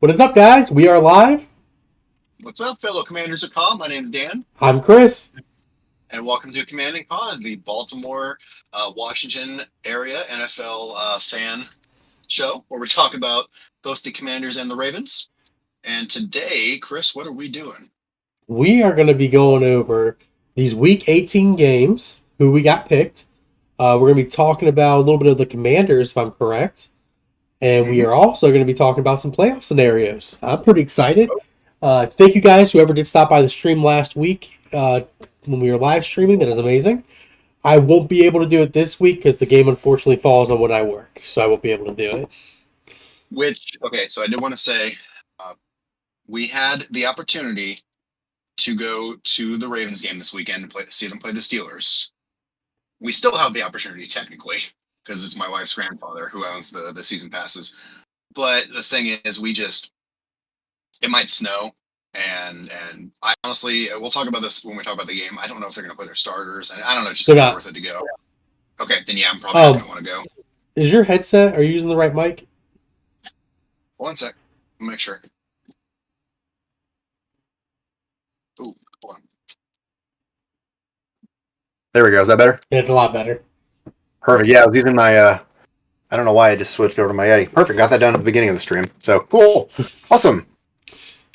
What is up, guys? We are live. What's up, fellow Commanders of Call? My name is Dan, I'm Chris. and welcome to Commanding Cause, the Baltimore, Washington area NFL fan show, where we talk about both the Commanders and the Ravens. And today, Chris, what are we doing? We are going to be going over these Week 18 games, who we got picked. We're going to be talking about a little bit of the Commanders, if I'm correct. And we are also going to be talking about some playoff scenarios. I'm pretty excited. Thank you guys, whoever did stop by the stream last week when we were live streaming. That is amazing. I won't be able to do it this week because the game unfortunately falls on when I work. So I won't be able to do it. So I did want to say we had the opportunity to go to the Ravens game this weekend and see them play the Steelers. We still have the opportunity, technically, because it's my wife's grandfather who owns the season passes. But the thing is, it might snow, and I honestly, we'll talk about this when we talk about the game. I don't know if they're going to play their starters, and I don't know, it's just not worth it to go. Okay, then yeah, I'm probably not going to want to go. Is your headset, are you using the right mic? One sec, I'll make sure. Ooh, hold on. There we go. Is that better? Yeah, it's a lot better. Perfect. Yeah, I was using my, I don't know why I just switched over to my Yeti. Perfect. Got that done at the beginning of the stream. So, cool. Awesome.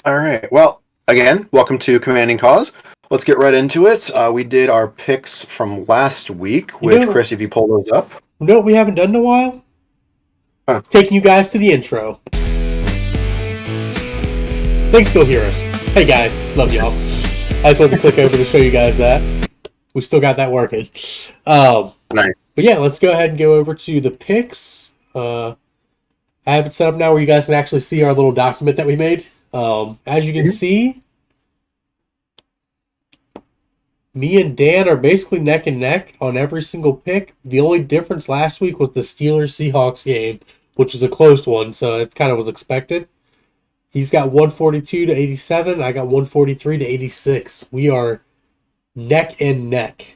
All right. Well, again, welcome to Commanding Cause. Let's get right into it. We did our picks from last week, which, Chris, if you pull those up. You know what we haven't done in a while? Taking you guys to the intro. They can still hear us. Hey, guys. Love y'all. I just wanted to click over to show you guys that. We still got that working. Nice. But yeah, let's go ahead and go over to the picks. I have it set up now where you guys can actually see our little document that we made. As you can see, me and Dan are basically neck and neck on every single pick. The only difference last week was the Steelers-Seahawks game, which was a close one, so it kind of was expected. He's got 142 to 87. I got 143 to 86. We are neck and neck.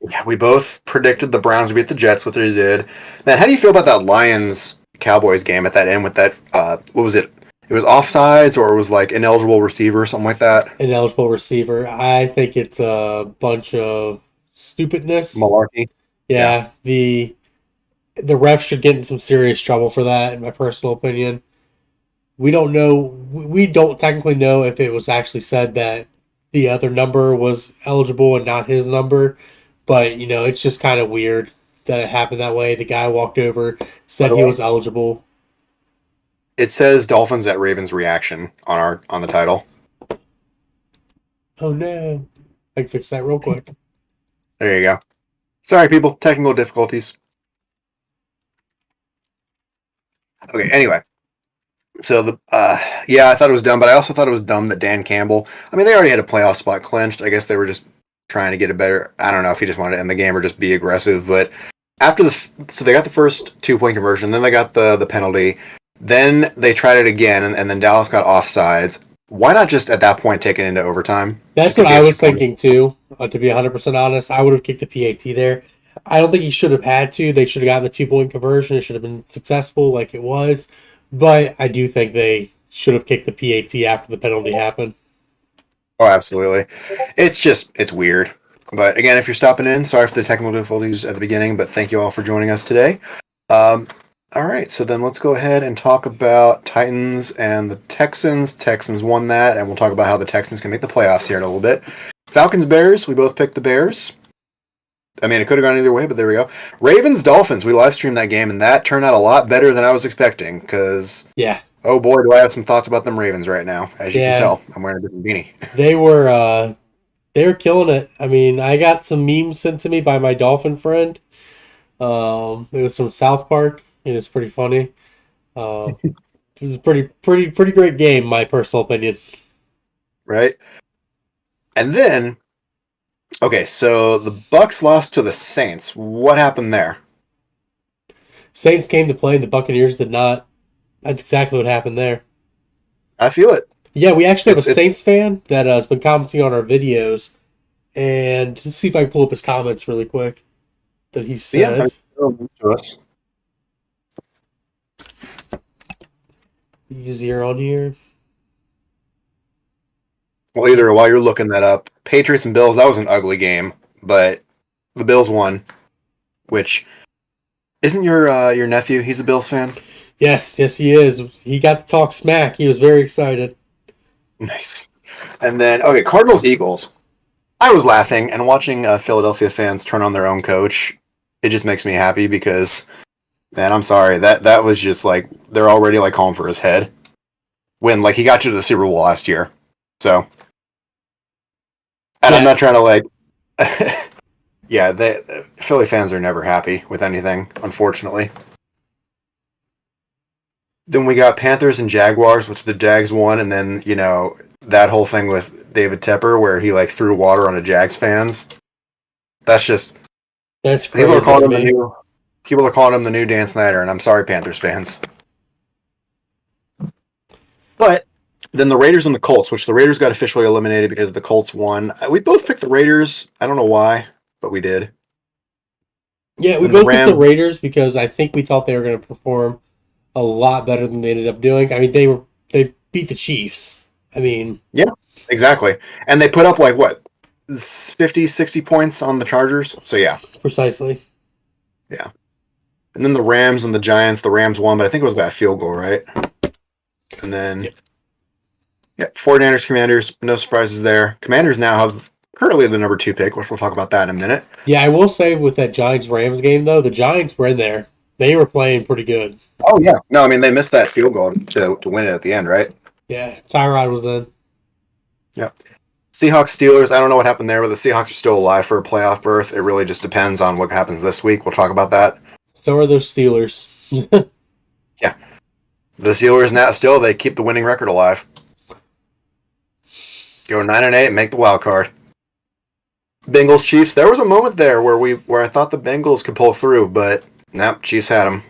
Yeah, we both predicted the Browns would beat the Jets, what they did. Man, how do you feel about that Lions-Cowboys game at that end with that, what was it? It was offsides or it was like ineligible receiver or something like that? Ineligible receiver. I think it's a bunch of stupidness. Malarkey. Yeah. The ref should get in some serious trouble for that, in my personal opinion. We don't know. We don't technically know if it was actually said that the other number was eligible and not his number. But, you know, it's just kind of weird that it happened that way. The guy walked over, said he was eligible. It says Dolphins at Ravens reaction on the title. Oh, no. I can fix that real quick. There you go. Sorry, people. Technical difficulties. Okay, anyway. So, I thought it was dumb, but I also thought it was dumb that Dan Campbell, I mean, they already had a playoff spot clinched. I guess they were just trying to get a better, I don't know if he just wanted to end the game or just be aggressive, but after so they got the first 2-point conversion, then they got the penalty, then they tried it again, and then Dallas got offsides. Why not just at that point take it into overtime? That's what I was thinking too, to be 100% honest. I would have kicked the PAT there. I don't think he should have had to. They should have gotten the 2-point conversion. It should have been successful like it was. But I do think they should have kicked the PAT after the penalty happened. Oh, absolutely. It's weird. But again, if you're stopping in, sorry for the technical difficulties at the beginning, but thank you all for joining us today. All right, so then let's go ahead and talk about Titans and the Texans. Texans won that, and we'll talk about how the Texans can make the playoffs here in a little bit. Falcons-Bears, we both picked the Bears. I mean, it could have gone either way, but there we go. Ravens-Dolphins, we live streamed that game, and that turned out a lot better than I was expecting, because, oh boy, do I have some thoughts about them Ravens right now. As you can tell, I'm wearing a different beanie. They were killing it. I mean, I got some memes sent to me by my Dolphin friend. It was from South Park. It was pretty funny. It was a pretty great game, my personal opinion. Right. And then, okay, so the Bucs lost to the Saints. What happened there? Saints came to play, the Buccaneers did not. That's exactly what happened there. I feel it. Yeah, we actually have a Saints fan that has been commenting on our videos. And let's see if I can pull up his comments really quick that he said. Yeah, to us. easier on here. Well, either while you're looking that up, Patriots and Bills, that was an ugly game, but the Bills won, which isn't your nephew, he's a Bills fan? Yes, he is. He got to talk smack. He was very excited. Nice. And then, okay, Cardinals Eagles. I was laughing and watching Philadelphia fans turn on their own coach. It just makes me happy because, man, I'm sorry that was just like they're already like calling for his head when like he got you to the Super Bowl last year. So, and I'm not trying to like, yeah, Philly fans are never happy with anything, unfortunately. Then we got Panthers and Jaguars, which the Jags won, and then that whole thing with David Tepper where he like threw water on a Jags fans. That's just crazy. people are calling him the new Dan Snyder, and I'm sorry, Panthers fans. But then the Raiders and the Colts, which the Raiders got officially eliminated because the Colts won. We both picked the Raiders. I don't know why, but we did. Yeah, we both picked the Raiders because I think we thought they were going to perform a lot better than they ended up doing. I mean, they beat the Chiefs. I mean... Yeah, exactly. And they put up, like, what, 50, 60 points on the Chargers? So, yeah. Precisely. Yeah. And then the Rams and the Giants. The Rams won, but I think it was by a field goal, right? And then... Yeah, 49ers, Commanders. No surprises there. Commanders now have currently the number 2 pick, which we'll talk about that in a minute. Yeah, I will say with that Giants-Rams game, though, the Giants were in there. They were playing pretty good. Oh, yeah. No, I mean, they missed that field goal to win it at the end, right? Yeah, Tyrod was in. Yeah. Seahawks, Steelers. I don't know what happened there, but the Seahawks are still alive for a playoff berth. It really just depends on what happens this week. We'll talk about that. So are those Steelers. Yeah. The Steelers now still, they keep the winning record alive. Go 9-8, make the wild card. Bengals, Chiefs. There was a moment there where I thought the Bengals could pull through, but nope, Chiefs had them.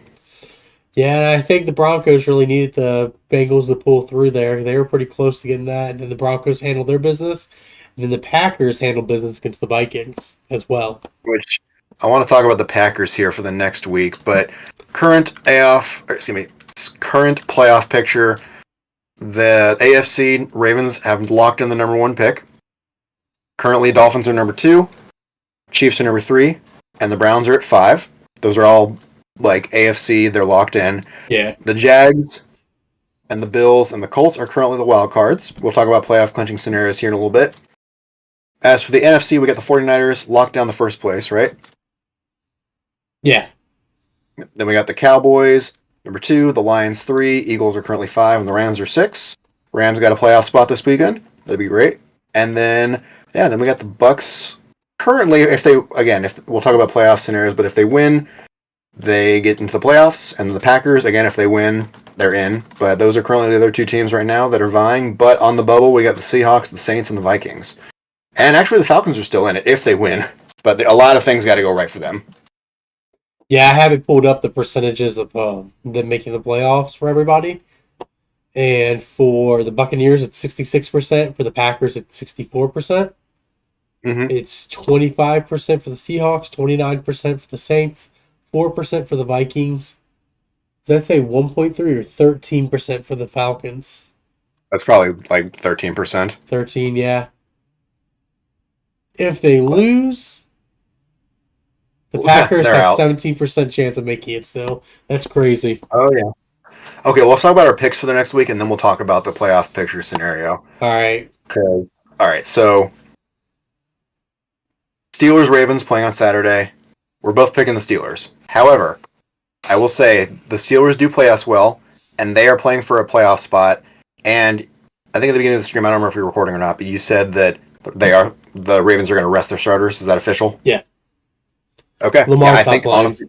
Yeah, and I think the Broncos really needed the Bengals to pull through there. They were pretty close to getting that, and then the Broncos handled their business, and then the Packers handled business against the Vikings as well. Which I want to talk about the Packers here for the next week, but current playoff picture. The AFC Ravens have locked in the number 1 pick. Currently, Dolphins are number 2, Chiefs are number 3, and the Browns are at 5. Those are all like AFC, they're locked in. Yeah. The Jags and the Bills and the Colts are currently the wild cards. We'll talk about playoff clinching scenarios here in a little bit. As for the NFC, we got the 49ers locked down the first place, right? Yeah. Then we got the Cowboys, number 2, the Lions 3, Eagles are currently 5, and the Rams are 6. Rams got a playoff spot this weekend. That'd be great. And then, then we got the Bucks. Currently, if we'll talk about playoff scenarios, but if they win, they get into the playoffs. And the Packers, again, if they win, they're in. But those are currently the other 2 teams right now that are vying. But on the bubble, we got the Seahawks, the Saints, and the Vikings. And actually, the Falcons are still in it if they win. But a lot of things got to go right for them. Yeah, I haven't pulled up the percentages of them making the playoffs for everybody. And for the Buccaneers, it's 66%. For the Packers, it's 64%. Mm-hmm. It's 25% for the Seahawks, 29% for the Saints, 4% for the Vikings. Does that say 1.3 or 13% for the Falcons? That's probably like 13%. 13, yeah. If they lose, the Packers have 17% chance of making it still. That's crazy. Oh, yeah. Okay, well, let's talk about our picks for the next week, and then we'll talk about the playoff picture scenario. All right. Okay. All right, so Steelers-Ravens playing on Saturday. We're both picking the Steelers. However, I will say the Steelers do play us well, and they are playing for a playoff spot. And I think at the beginning of the stream, I don't remember if you're recording or not, but you said that the Ravens are going to rest their starters. Is that official? Yeah. Okay. Lamar's I think playing. honestly,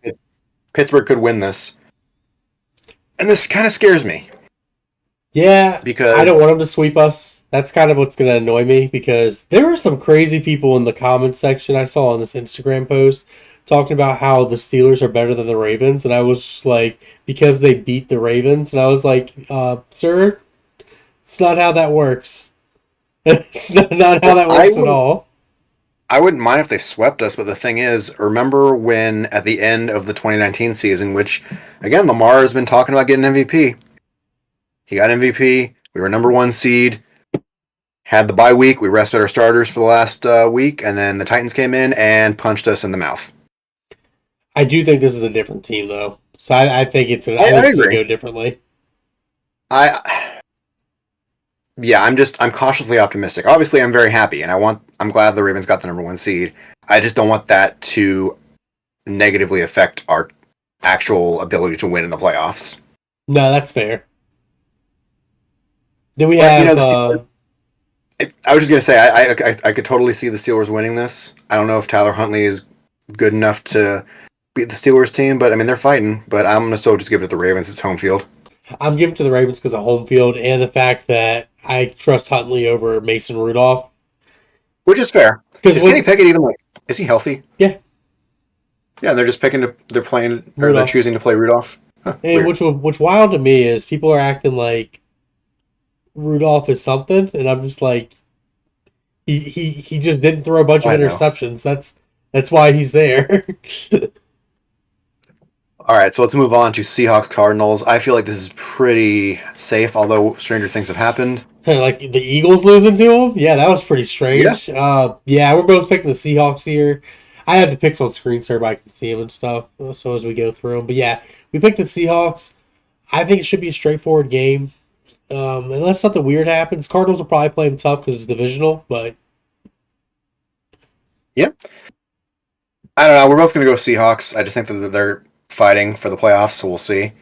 Pittsburgh could win this. And this kind of scares me. Yeah, because I don't want them to sweep us. That's kind of what's going to annoy me because there were some crazy people in the comments section I saw on this Instagram post talking about how the Steelers are better than the Ravens. And I was just like, because they beat the Ravens. And I was like, sir, it's not how that works. It's not how that works at all. I wouldn't mind if they swept us, but the thing is, remember when at the end of the 2019 season, which, again, Lamar has been talking about getting MVP, He got MVP. We were number 1 seed. Had the bye week. We rested our starters for the last week, and then the Titans came in and punched us in the mouth. I do think this is a different team, though. So I think it's I going to agree. go differently. I'm cautiously optimistic. Obviously, I'm very happy, and I'm glad the Ravens got the number 1 seed. I just don't want that to negatively affect our actual ability to win in the playoffs. No, that's fair. Then we But, have. you know, I was just gonna say I could totally see the Steelers winning this. I don't know if Tyler Huntley is good enough to beat the Steelers team, but I mean they're fighting. But I'm gonna still just give it to the Ravens. It's home field. I'm giving it to the Ravens because of home field and the fact that I trust Huntley over Mason Rudolph. Which is fair. Because Is Kenny Pickett even is he healthy? Yeah. Yeah, they're just they're Rudolph. choosing to play Rudolph. Huh, and weird. which wild to me is people are acting like Rudolph is something, and I'm just like, he just didn't throw a bunch of I know. interceptions. That's why he's there. All right, so let's move on to Seahawks Cardinals. I feel like this is pretty safe, although stranger things have happened. Like the Eagles losing to him? Yeah, that was pretty strange. Yeah, we're both picking the Seahawks here. I have the picks on screen so everybody can see them and stuff, so as we go through them. But yeah, we picked the Seahawks. I think it should be a straightforward game. Unless something weird happens. Cardinals will probably play them tough because it's divisional, but... Yep. I don't know. We're both going to go Seahawks. I just think that they're fighting for the playoffs, so we'll see.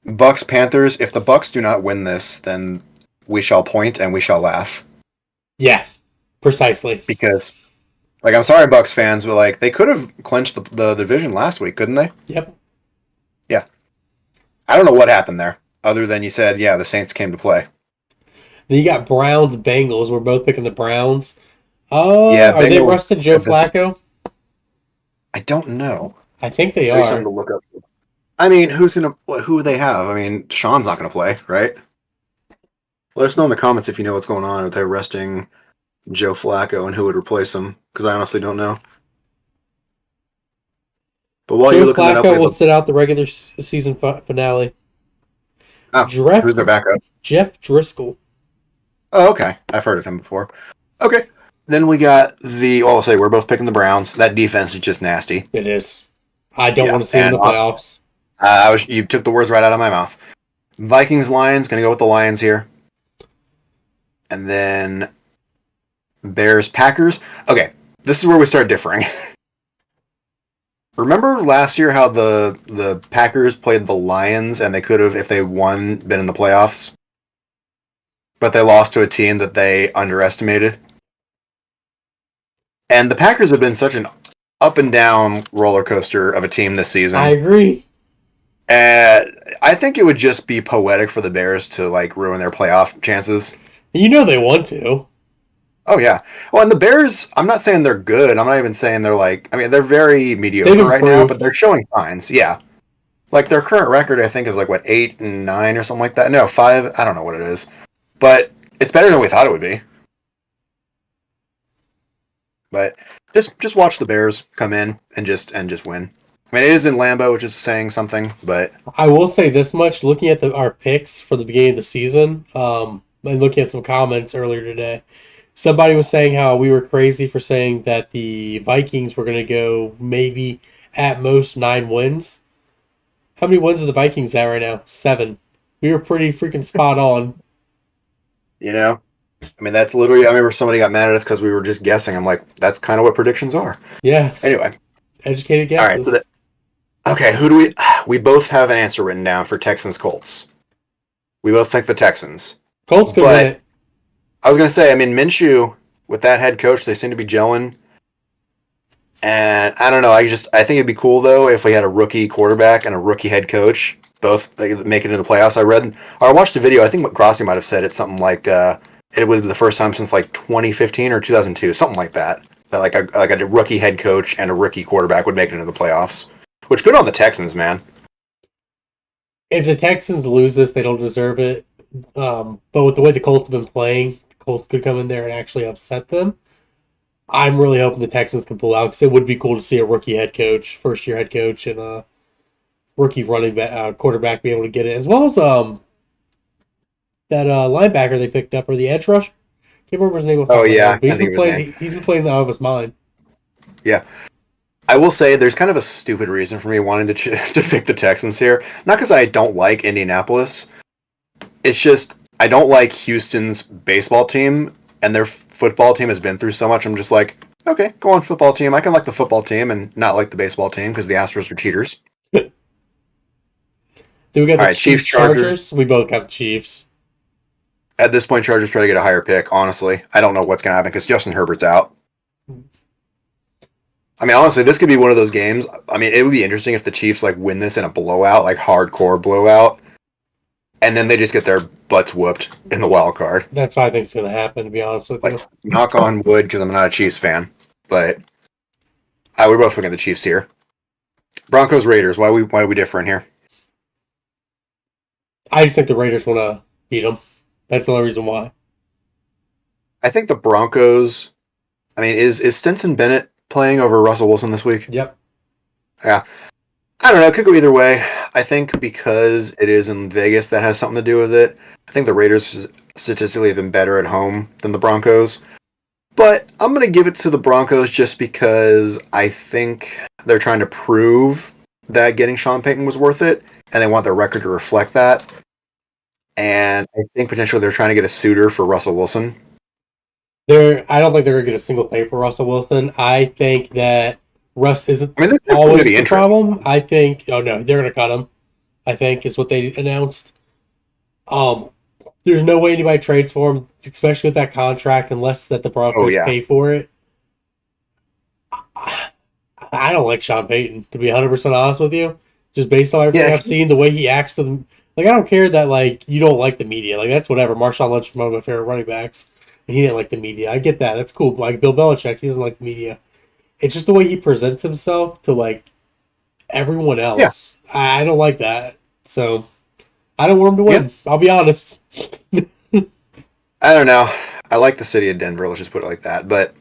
Bucks Panthers. If the Bucks do not win this, then we shall point and we shall laugh. Yeah, precisely. Because, I'm sorry, Bucks fans, but they could have clinched the division last week, couldn't they? Yep. Yeah. I don't know what happened there, other than you said, yeah, the Saints came to play. Then you got Browns Bengals. We're both picking the Browns. Yeah, are they Bengals- resting Joe Flacco? I don't know. I think they Maybe something are. to look up. I mean, who they have? I mean, Sean's not gonna play, right? Let us know in the comments if you know what's going on, if they're resting Joe Flacco and who would replace him, because I honestly don't know. But while you're Joe looking that up, Flacco will sit out the regular season finale. who's their backup? Jeff Driscoll. Oh, okay. I've heard of him before. Okay. Then we got I'll say we're both picking the Browns. That defense is just nasty. It is. I don't Yeah, want to see him in the and, playoffs. You took the words right out of my mouth. Vikings Lions, gonna go with the Lions here. And then Bears Packers. Okay, this is where we start differing. Remember last year how the Packers played the Lions and they could have, if they won, been in the playoffs? But they lost to a team that they underestimated. And the Packers have been such an up and down roller coaster of a team this season. I agree. I think it would just be poetic for the Bears to ruin their playoff chances. You know they want to. Oh yeah. Well, and the Bears, I'm not saying they're good. I'm not even saying they're they're very mediocre right now, but they're showing signs. Yeah. Their current record, I think, is 8-9 or something like that. No, 5. I don't know what it is, but it's better than we thought it would be. But just watch the Bears come in and just win. I mean, it is in Lambeau, which is saying something, but I will say this much: looking at our picks for the beginning of the season, and looking at some comments earlier today, somebody was saying how we were crazy for saying that the Vikings were going to go maybe at most 9 wins. How many wins are the Vikings at right now? 7. We were pretty freaking spot on. that's literally. I remember somebody got mad at us because we were just guessing. I'm like, that's kind of what predictions are. Yeah. Anyway, Educated guesses. all right. Okay, who do we both have an answer written down for Texans Colts. We both think the Texans. Colts could win it. I was gonna say, Minshew with that head coach, they seem to be gelling. And I don't know. I think it'd be cool though if we had a rookie quarterback and a rookie head coach both make it into the playoffs. I watched a video. I think what Grossi might have said. It's something like it would be the first time since 2015 or 2002, something like that. That a rookie head coach and a rookie quarterback would make it into the playoffs. Which good on the Texans, man. If the Texans lose this, they don't deserve it. But with the way the Colts have been playing, the Colts could come in there and actually upset them. I'm really hoping the Texans can pull out because it would be cool to see a rookie head coach, first-year head coach, and a rookie running back, quarterback be able to get it, as well as linebacker they picked up, or the edge rusher. Can't remember his name. Off the top Oh of my yeah, head, but I think of his name. he's been playing out of his mind. Yeah. I will say there's kind of a stupid reason for me wanting to to pick the Texans here. Not because I don't like Indianapolis. It's just I don't like Houston's baseball team, and their football team has been through so much. I'm just like, okay, go on football team. I can like the football team and not like the baseball team because the Astros are cheaters. Then we got All the right, Chiefs Chiefs, Chargers. Chargers. We both got the Chiefs. At this point, Chargers try to get a higher pick. Honestly, I don't know what's going to happen because Justin Herbert's out. I mean, honestly, this could be one of those games. I mean, it would be interesting if the Chiefs like win this in a blowout, like hardcore blowout, and then they just get their butts whooped in the wild card. That's what I think is going to happen. To be honest with you, Like, knock on wood because I'm not a Chiefs fan, but we're both looking at the Chiefs here. Broncos Raiders. Why are we different here? I just think the Raiders want to beat them. That's the only reason why. I think the Broncos. I mean, is Stetson Bennett playing over Russell Wilson this week? Yep. Yeah. I don't know. It could go either way. I think because it is in Vegas, that has something to do with it. I think the Raiders statistically have been better at home than the Broncos. But I'm going to give it to the Broncos just because I think they're trying to prove that getting Sean Payton was worth it, and they want their record to reflect that. And I think potentially they're trying to get a suitor for Russell Wilson. I don't think they're going to get a single play for Russell Wilson. I think that Russ isn't I mean, they're always going to be the interesting. problem. I think. Oh no, they're going to cut him. I think is what they announced. There's no way anybody trades for him, especially with that contract, unless that the Broncos yeah. pay for it. I don't like Sean Payton, to be 100% honest with you. Just based on everything Yeah. I've seen, the way he acts to them. Like, I don't care that, like, you don't like the media. Like, that's whatever. Marshawn Lynch is one of my favorite running backs, and he didn't like the media. I get that. That's cool. Like, Bill Belichick, he doesn't like the media. It's just the way he presents himself to, like, everyone else. Yeah. I don't like that. So, I don't want him to win. Yeah. I'll be honest. I don't know. I like the city of Denver. Let's just put it like that. But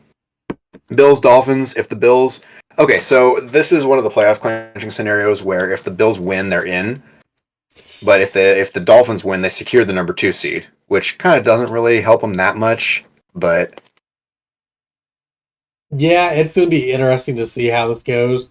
Bills, Dolphins. If the Bills, okay, so this is one of the playoff clinching scenarios where if the Bills win, they're in. But if the Dolphins win, they secure the number 2 seed, which kind of doesn't really help them that much. But Yeah, it's going to be interesting to see how this goes.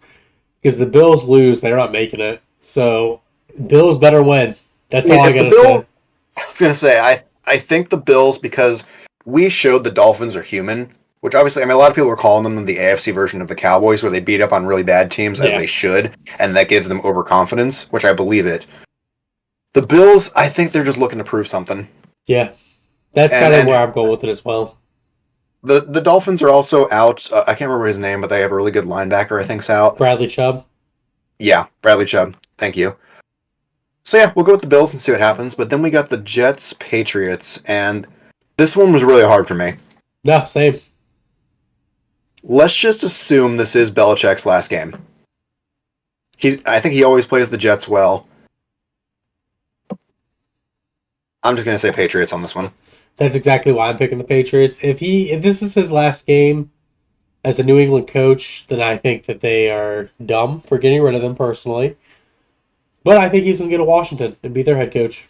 Because the Bills lose, they're not making it. So, Bills better win. That's all I if the got to Bills, say. I was gonna say I think the Bills because we showed the Dolphins are human, which obviously I mean a lot of people were calling them the AFC version of the Cowboys, where they beat up on really bad teams as Yeah. they should, and that gives them overconfidence, which I believe it. The Bills, I think they're just looking to prove something. Yeah. That's And- kind of and- where I'm going with it as well. The Dolphins are also out. I can't remember his name, but they have a really good linebacker. I think's out. Bradley Chubb. Yeah, Bradley Chubb. Thank you. So yeah, we'll go with the Bills and see what happens. But then we got the Jets, Patriots, and this one was really hard for me. No, same. Let's just assume this is Belichick's last game. I think he always plays the Jets well. I'm just gonna say Patriots on this one. That's exactly why I'm picking the Patriots. If this is his last game as a New England coach, then I think that they are dumb for getting rid of them personally. But I think he's going to go to Washington and be their head coach.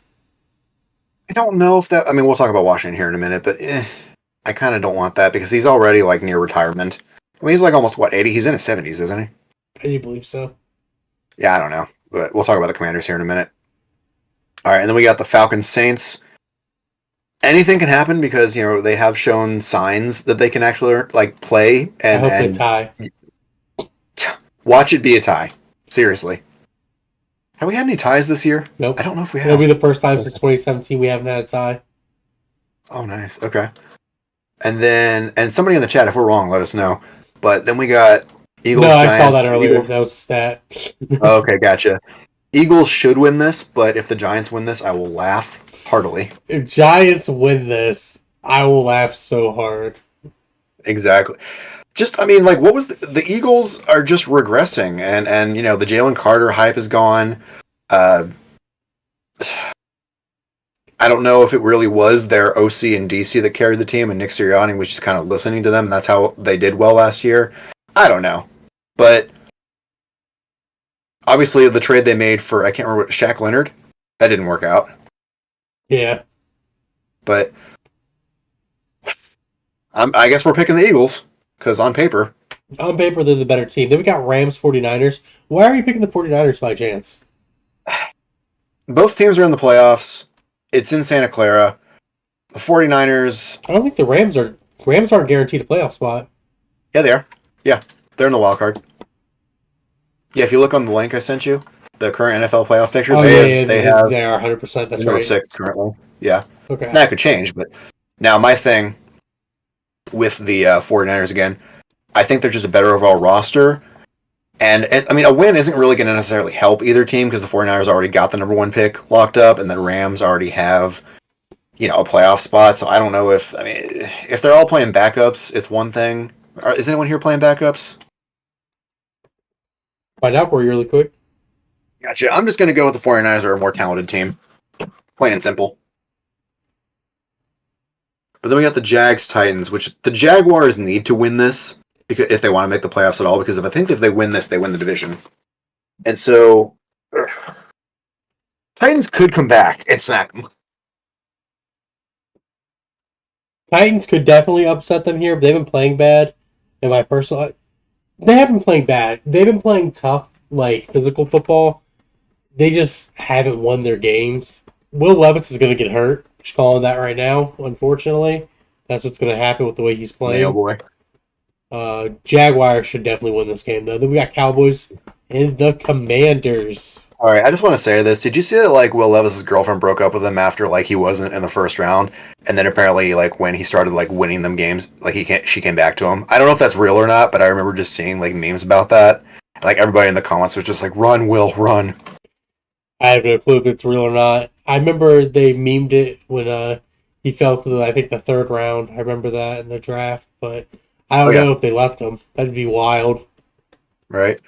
I don't know if that. I mean, we'll talk about Washington here in a minute, but I kind of don't want that because he's already like near retirement. I mean, he's like almost 80. He's in his 70s, isn't he? I do believe so. Yeah, I don't know, but we'll talk about the Commanders here in a minute. All right, and then we got the Falcons Saints. Anything can happen because they have shown signs that they can actually like play I hope they and tie. watch it be a tie. Seriously, have we had any ties this year? Nope. I don't know if we It'll have. be the first time since 2017 we haven't had a tie. Oh, nice. Okay. And somebody in the chat, if we're wrong, let us know. But then we got Eagles. No, Giants. I saw that earlier. Eagles. That was a stat. Okay, gotcha. Eagles should win this, but if the Giants win this, I will laugh heartily. If Giants win this, I will laugh so hard. Exactly. Just, I mean, like, what was the Eagles are just regressing, and the Jalen Carter hype is gone. I don't know if it really was their OC and DC that carried the team, and Nick Sirianni was just kind of listening to them, and that's how they did well last year. I don't know, but obviously the trade they made for I can't remember Shaq Leonard that didn't work out. Yeah. But I guess we're picking the Eagles because on paper. On paper, they're the better team. Then we got Rams, 49ers. Why are you picking the 49ers by chance? Both teams are in the playoffs. It's in Santa Clara. The 49ers, I don't think the Rams aren't guaranteed a playoff spot. yeah, they are. Yeah, they're in the wild card. Yeah, if you look on the link I sent you, the current NFL playoff picture, Oh, they have they are 100%. That's number right. 6 currently. Yeah. Okay. That could change, but now my thing with the 49ers again, I think they're just a better overall roster. And I mean, a win isn't really going to necessarily help either team because the 49ers already got the number 1 pick locked up, and the Rams already have, a playoff spot. So I don't know if they're all playing backups, it's one thing. Is anyone here playing backups? Find out for you really quick. Gotcha. I'm just going to go with the 49ers are a more talented team. Plain and simple. But then we got the Jags Titans, which the Jaguars need to win this because if they want to make the playoffs at all. Because if they win this, they win the division. And so Titans could come back and smack them. Titans could definitely upset them here, but they've been playing bad. In my personal, they haven't been playing bad. They've been playing tough, like physical football. They just haven't won their games. Will Levis is going to get hurt. Just calling that right now. Unfortunately, that's what's going to happen with the way he's playing. Oh boy. Jaguars should definitely win this game though. Then we got Cowboys and the Commanders. All right, I just want to say this. Did you see that Will Levis's girlfriend broke up with him after he wasn't in the first round, and then apparently when he started winning them games, she came back to him. I don't know if that's real or not, but I remember just seeing memes about that. Everybody in the comments was just "Run, Will, run." I have no clue if it's real or not. I remember they memed it when he fell to the third round. I remember that in the draft, but I don't know if they left him. That'd be wild. Right.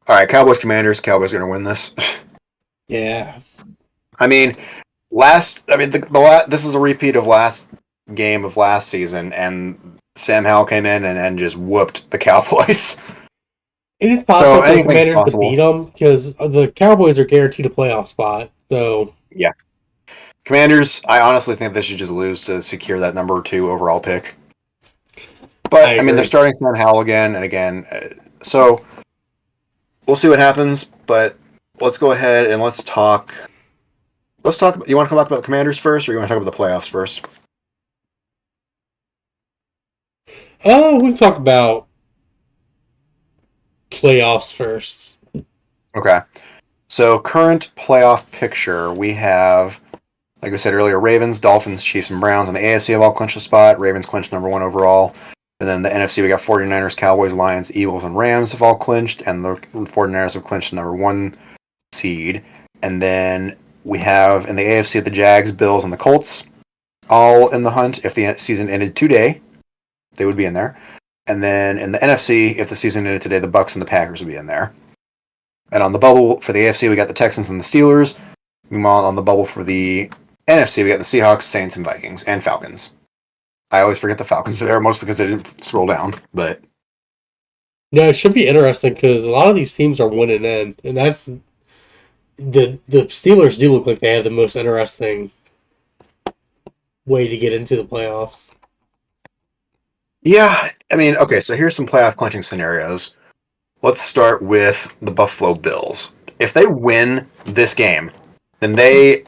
All right, Cowboys Commanders. Cowboys going to win this. Yeah. I mean, this is a repeat of last game of last season, and Sam Howell came in and just whooped the Cowboys. It is possible for the Commanders to beat them because the Cowboys are guaranteed a playoff spot. So yeah, Commanders. I honestly think they should just lose to secure that number 2 overall pick. But I mean, they're starting Sam Howell again and again, so we'll see what happens. But let's go ahead and let's talk. You want to talk about the Commanders first, or you want to talk about the playoffs first? Oh, we can talk about playoffs first. Okay. So current playoff picture, we have, like we said earlier, Ravens, Dolphins, Chiefs, and Browns. And the AFC have all clinched a spot. Ravens clinched number 1 overall. And then the NFC, we got 49ers, Cowboys, Lions, Eagles, and Rams have all clinched. And the 49ers have clinched the number 1 seed. And then we have in the AFC the Jags, Bills, and the Colts all in the hunt. If the season ended today, they would be in there. And then in the NFC, if the season ended today, the Bucks and the Packers would be in there. And on the bubble for the AFC, we got the Texans and the Steelers. Meanwhile, on the bubble for the NFC, we got the Seahawks, Saints, and Vikings, and Falcons. I always forget the Falcons are there, mostly because they didn't scroll down. But no, it should be interesting because a lot of these teams are winning in, and that's the Steelers do look like they have the most interesting way to get into the playoffs. yeah, I mean, okay, so here's some playoff clinching scenarios. Let's start with the Buffalo Bills. If they win this game, then they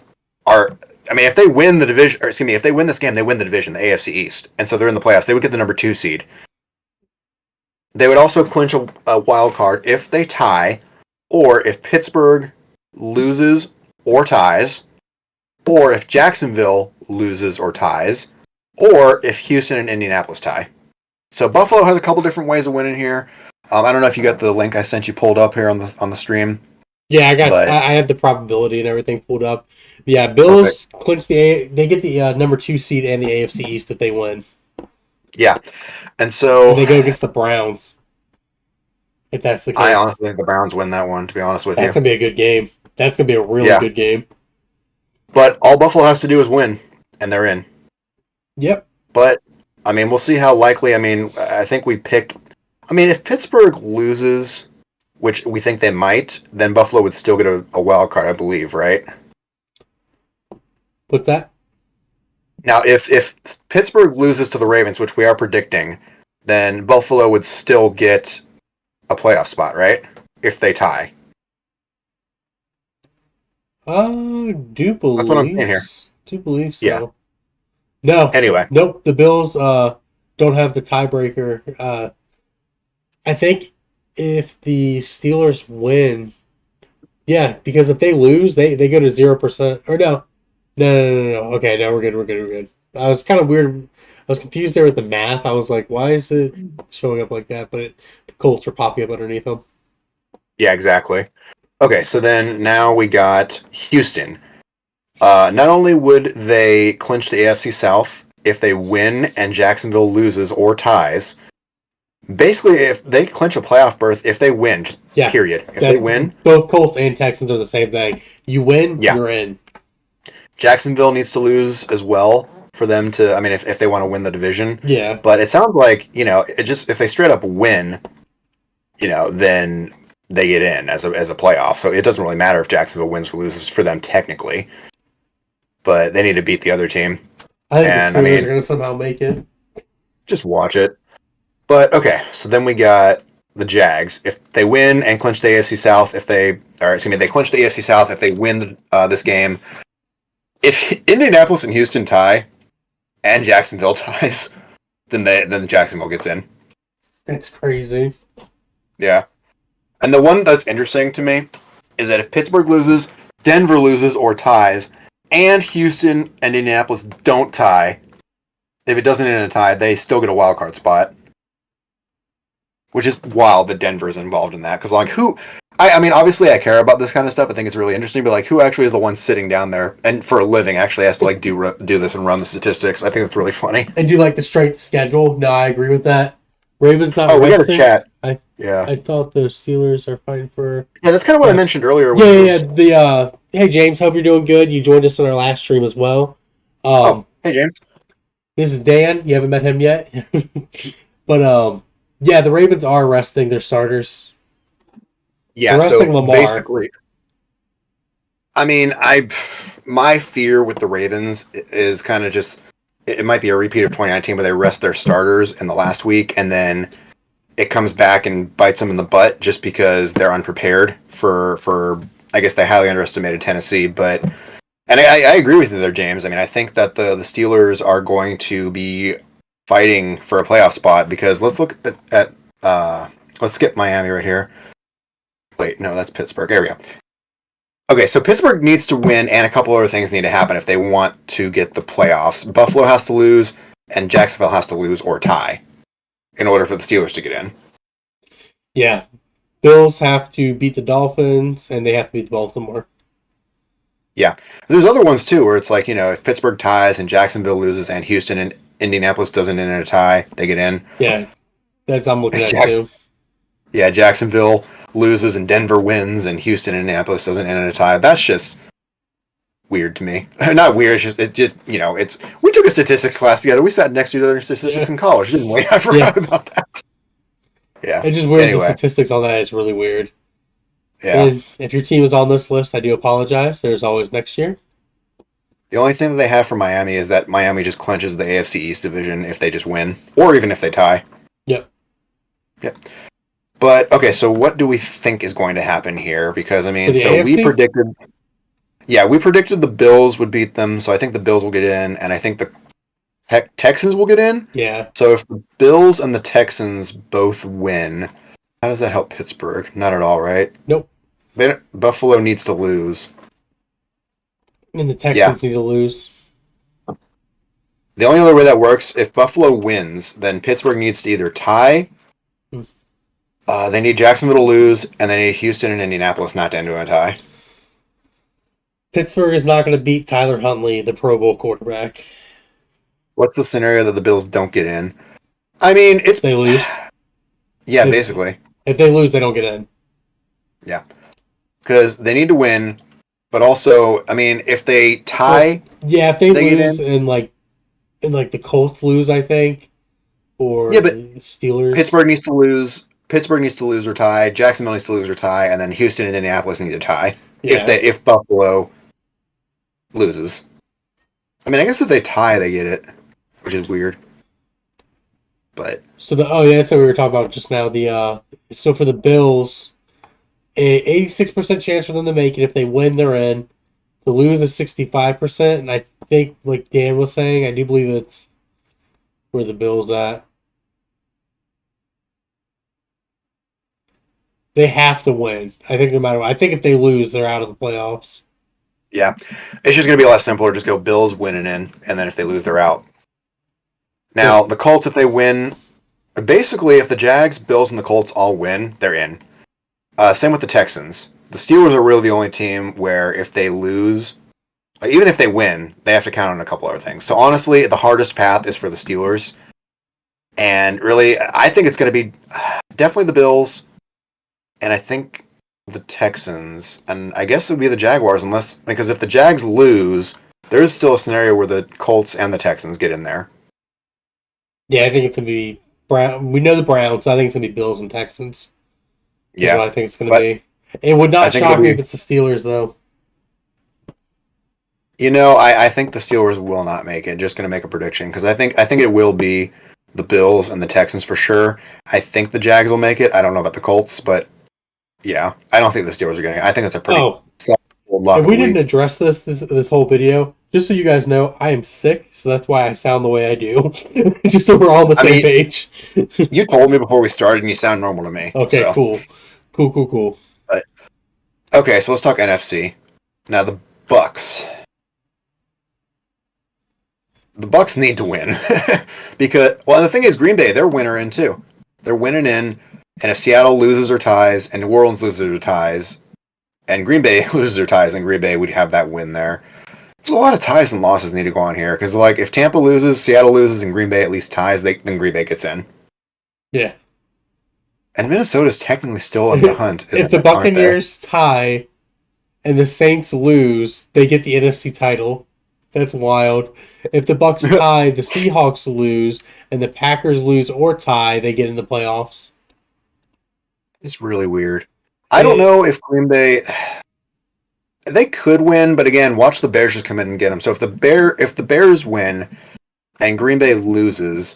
are. I mean, if they win the division, or excuse me, if they win this game, they win the division, the AFC East, and so they're in the playoffs. They would get the number 2 seed. They would also clinch a wild card if they tie, or if Pittsburgh loses or ties, or if Jacksonville loses or ties, or if Houston and Indianapolis tie. So Buffalo has a couple different ways of winning here. I don't know if you got the link I sent you pulled up here on the stream. Yeah, I have the probability and everything pulled up. Yeah, Bills clinch they get the number 2 seed and the AFC East if they win. Yeah, and so they go against the Browns. If that's the case, I honestly think the Browns win that one. To be honest with you, that's gonna be a good game. That's gonna be a really good game. But all Buffalo has to do is win, and they're in. Yep. But I mean, we'll see how likely. I mean, I think we picked. I mean, if Pittsburgh loses, which we think they might, then Buffalo would still get a wild card, I believe, right? What's that? Now, if Pittsburgh loses to the Ravens, which we are predicting, then Buffalo would still get a playoff spot, right? If they tie. Do believe. That's what I'm saying here. Do believe so. Yeah. No. Anyway. Nope. The Bills don't have the tiebreaker. I think if the Steelers win, yeah, because if they lose, they go to 0%. Or no. No. Okay, no, we're good. I was kind of weird. I was confused there with the math. I was like, why is it showing up like that? But the Colts are popping up underneath them. Yeah, exactly. Okay, so then now we got Houston. Not only would they clinch the AFC South if they win and Jacksonville loses or ties, basically if they clinch a playoff berth, if they win, just period. If they win, both Colts and Texans are the same thing. You win, you're in. Jacksonville needs to lose as well for them to, I mean, if they want to win the division. Yeah. But it sounds like, it just, if they straight up win, then they get in as a playoff. So it doesn't really matter if Jacksonville wins or loses for them technically. But they need to beat the other team. I think the Steelers are going to somehow make it. Just watch it. But, okay, so then we got the Jags. If they win and clinch the AFC South, they clinch the AFC South if they win this game. If Indianapolis and Houston tie and Jacksonville ties, then Jacksonville gets in. That's crazy. Yeah. And the one that's interesting to me is that if Pittsburgh loses, Denver loses or ties, and Houston and Indianapolis don't tie, if it doesn't end in a tie, they still get a wild card spot. Which is wild that Denver is involved in that. Because, I mean, obviously I care about this kind of stuff. I think it's really interesting. But, who actually is the one sitting down there and for a living actually has to, do this and run the statistics? I think it's really funny. And do, the straight schedule? No, I agree with that. Ravens not we got to chat. I thought the Steelers are fine for... Yeah, that's kind of what I mentioned earlier. Hey, James, hope you're doing good. You joined us on our last stream as well. Hey, James. This is Dan. You haven't met him yet. But, yeah, the Ravens are resting their starters. Yeah, they're resting Lamar. Basically... I mean, my fear with the Ravens is kind of just... It might be a repeat of 2019 where they rest their starters in the last week and then it comes back and bites them in the butt just because they're unprepared for I guess they highly underestimated Tennessee. And I agree with you there, James. I mean, I think that the Steelers are going to be fighting for a playoff spot because let's look at let's skip Miami right here. Wait, no, that's Pittsburgh. There we go. Okay, so Pittsburgh needs to win, and a couple other things need to happen if they want to get the playoffs. Buffalo has to lose, and Jacksonville has to lose or tie in order for the Steelers to get in. Yeah. Bills have to beat the Dolphins, and they have to beat Baltimore. Yeah. There's other ones, too, where it's if Pittsburgh ties and Jacksonville loses and Houston and Indianapolis doesn't end in a tie, they get in. Yeah. I'm looking at, too. Yeah, Jacksonville loses and Denver wins and Houston and Indianapolis doesn't end in a tie. That's just weird to me. Not weird, it's we took a statistics class together. We sat next to each other in statistics in college, didn't we? I forgot about that. Yeah. It's just weird. The statistics on that is really weird. Yeah. And if your team is on this list, I do apologize. There's always next year. The only thing that they have for Miami is that Miami just clinches the AFC East division if they just win, or even if they tie. Yep. But, okay, so what do we think is going to happen here? Because, I mean, so AFC? we predicted the Bills would beat them, so I think the Bills will get in, and I think the Texans will get in. Yeah. So if the Bills and the Texans both win, how does that help Pittsburgh? Not at all, right? Nope. Buffalo needs to lose. And the Texans need to lose. The only other way that works, if Buffalo wins, then Pittsburgh needs to either tie... they need Jacksonville to lose, and they need Houston and Indianapolis not to end in a tie. Pittsburgh is not going to beat Tyler Huntley, the Pro Bowl quarterback. What's the scenario that the Bills don't get in? I mean, it's... They lose. Yeah, basically. If they lose, they don't get in. Yeah. Because they need to win, but also, I mean, if they tie... if they lose and the Colts lose, I think, or but Steelers... Pittsburgh needs to lose or tie. Jacksonville needs to lose or tie, and then Houston and Indianapolis need to tie. Yeah. If Buffalo loses, I mean, I guess if they tie, they get it, which is weird. But So that's what we were talking about just now. So for the Bills, a 86% chance for them to make it. If they win, they're in. To lose is 65%, and I think, like Dan was saying, I do believe it's where the Bills at. They have to win. I think no matter what. I think if they lose, they're out of the playoffs. yeah, it's just going to be a lot simpler. Just go Bills winning in, and then if they lose, they're out. Now, the Colts, if they win, basically, if the Jags, Bills, and the Colts all win, they're in. Same with the Texans. The Steelers are really the only team where if they lose, even if they win, they have to count on a couple other things. So honestly, the hardest path is for the Steelers. And really, I think it's going to be definitely the Bills, and I think the Texans, and I guess it would be the Jaguars, because if the Jags lose, there is still a scenario where the Colts and the Texans get in there. Yeah, I think it's going to be Brown. We know the Browns, so I think it's going to be Bills and Texans. Yeah, what I think it's going to be. It would not shock me if it's the Steelers, though. I think the Steelers will not make it. Just going to make a prediction because I think it will be the Bills and the Texans for sure. I think the Jags will make it. I don't know about the Colts, but yeah, I don't think the Steelers are getting it. I think that's a pretty lock. If we didn't address this whole video, just so you guys know, I am sick, so that's why I sound the way I do. Just so we're all on the same page. You told me before we started, and you sound normal to me. Okay, so. Cool. But, okay, so let's talk NFC. Now the Bucks. The Bucks need to win because the thing is, Green Bay, they're winner in too. They're winning in, and if Seattle loses or ties, and New Orleans loses or ties, and Green Bay loses or ties, then Green Bay would have that win there. There's a lot of ties and losses need to go on here because, like, if Tampa loses, Seattle loses, and Green Bay at least ties, then Green Bay gets in. Yeah. And Minnesota's technically still in the hunt. If the Buccaneers tie and the Saints lose, they get the NFC title. That's wild. If the Bucks tie, the Seahawks lose, and the Packers lose or tie, they get in the playoffs. It's really weird. I don't know if Green Bay... They could win, but again, watch the Bears just come in and get them. So if the Bears win and Green Bay loses,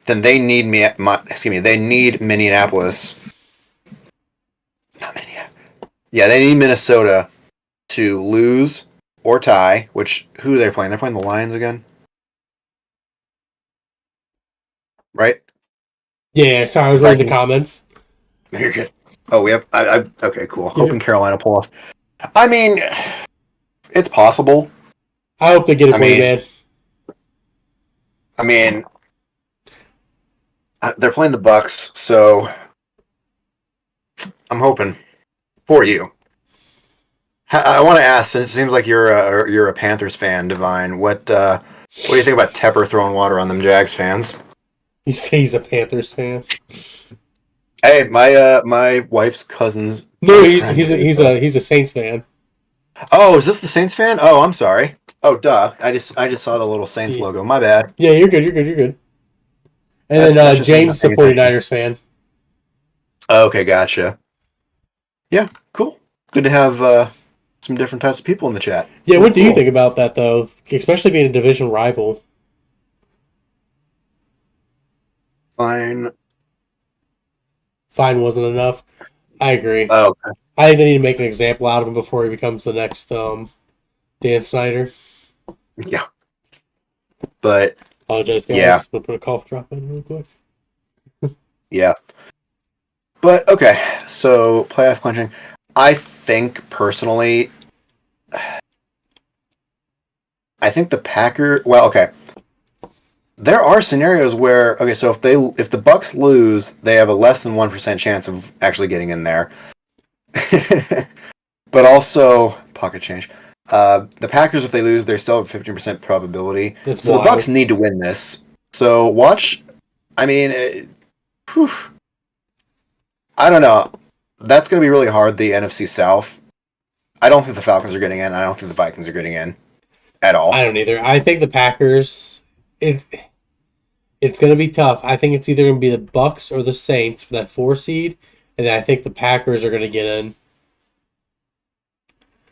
then they need they need Minneapolis. Not Minneapolis. Yeah, they need Minnesota to lose or tie. Who are they playing? They're playing the Lions again, right? Yeah. Sorry, I was reading the comments. You're good. Oh, we have. Okay, cool. Hoping Carolina pull off. I mean, it's possible. I hope they get it way bad. I mean, they're playing the Bucks, so I'm hoping for you. I want to ask, since it seems like you're a Panthers fan, Divine. What do you think about Tepper throwing water on them Jags fans? You say he's a Panthers fan? Hey, my wife's cousin's. No, he's a Saints fan. Oh, is this the Saints fan? Oh, I'm sorry. Oh, duh. I just saw the little Saints logo. My bad. Yeah, you're good. And then James is a 49ers fan. Okay, gotcha. Yeah, cool. Good to have some different types of people in the chat. Yeah, what do you think about that, though? Especially being a division rival. Fine wasn't enough. I agree. Oh, okay. I think they need to make an example out of him before he becomes the next Dan Snyder. Yeah. But apologize, guys. Yeah. We'll put a cough drop in real quick. Yeah. But okay, so playoff clinching. I think personally, the Packers. Well, okay. There are scenarios where so if the Bucks lose, they have a less than 1% chance of actually getting in there. But also pocket change. The Packers, if they lose, they still have a 15% probability. That's so wild. The Bucks need to win this. So watch. I mean, I don't know. That's going to be really hard. The NFC South. I don't think the Falcons are getting in. I don't think the Vikings are getting in at all. I don't either. I think the Packers. It's going to be tough. I think it's either going to be the Bucks or the Saints for that 4 seed, and then I think the Packers are going to get in.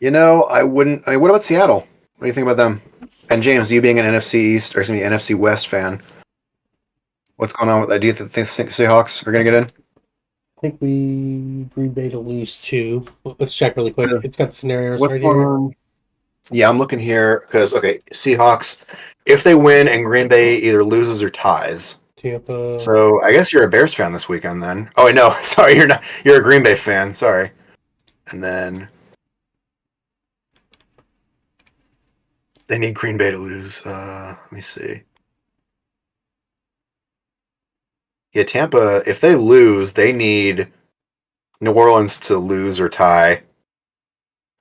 I wouldn't. What about Seattle? What do you think about them? And James, you being an NFC East or excuse me, NFC West fan, what's going on with that? Do you think Seahawks are going to get in? I think we Green Bay to lose 2. Let's check really quick. Yeah. It's got the scenarios What's right going here. on? Yeah, I'm looking here because Seahawks. If they win and Green Bay either loses or ties, Tampa. so I guess you're a Bears fan this weekend then. Oh wait, no, sorry, you're not. You're a Green Bay fan. Sorry. And then they need Green Bay to lose. Let me see. Yeah, Tampa. If they lose, they need New Orleans to lose or tie.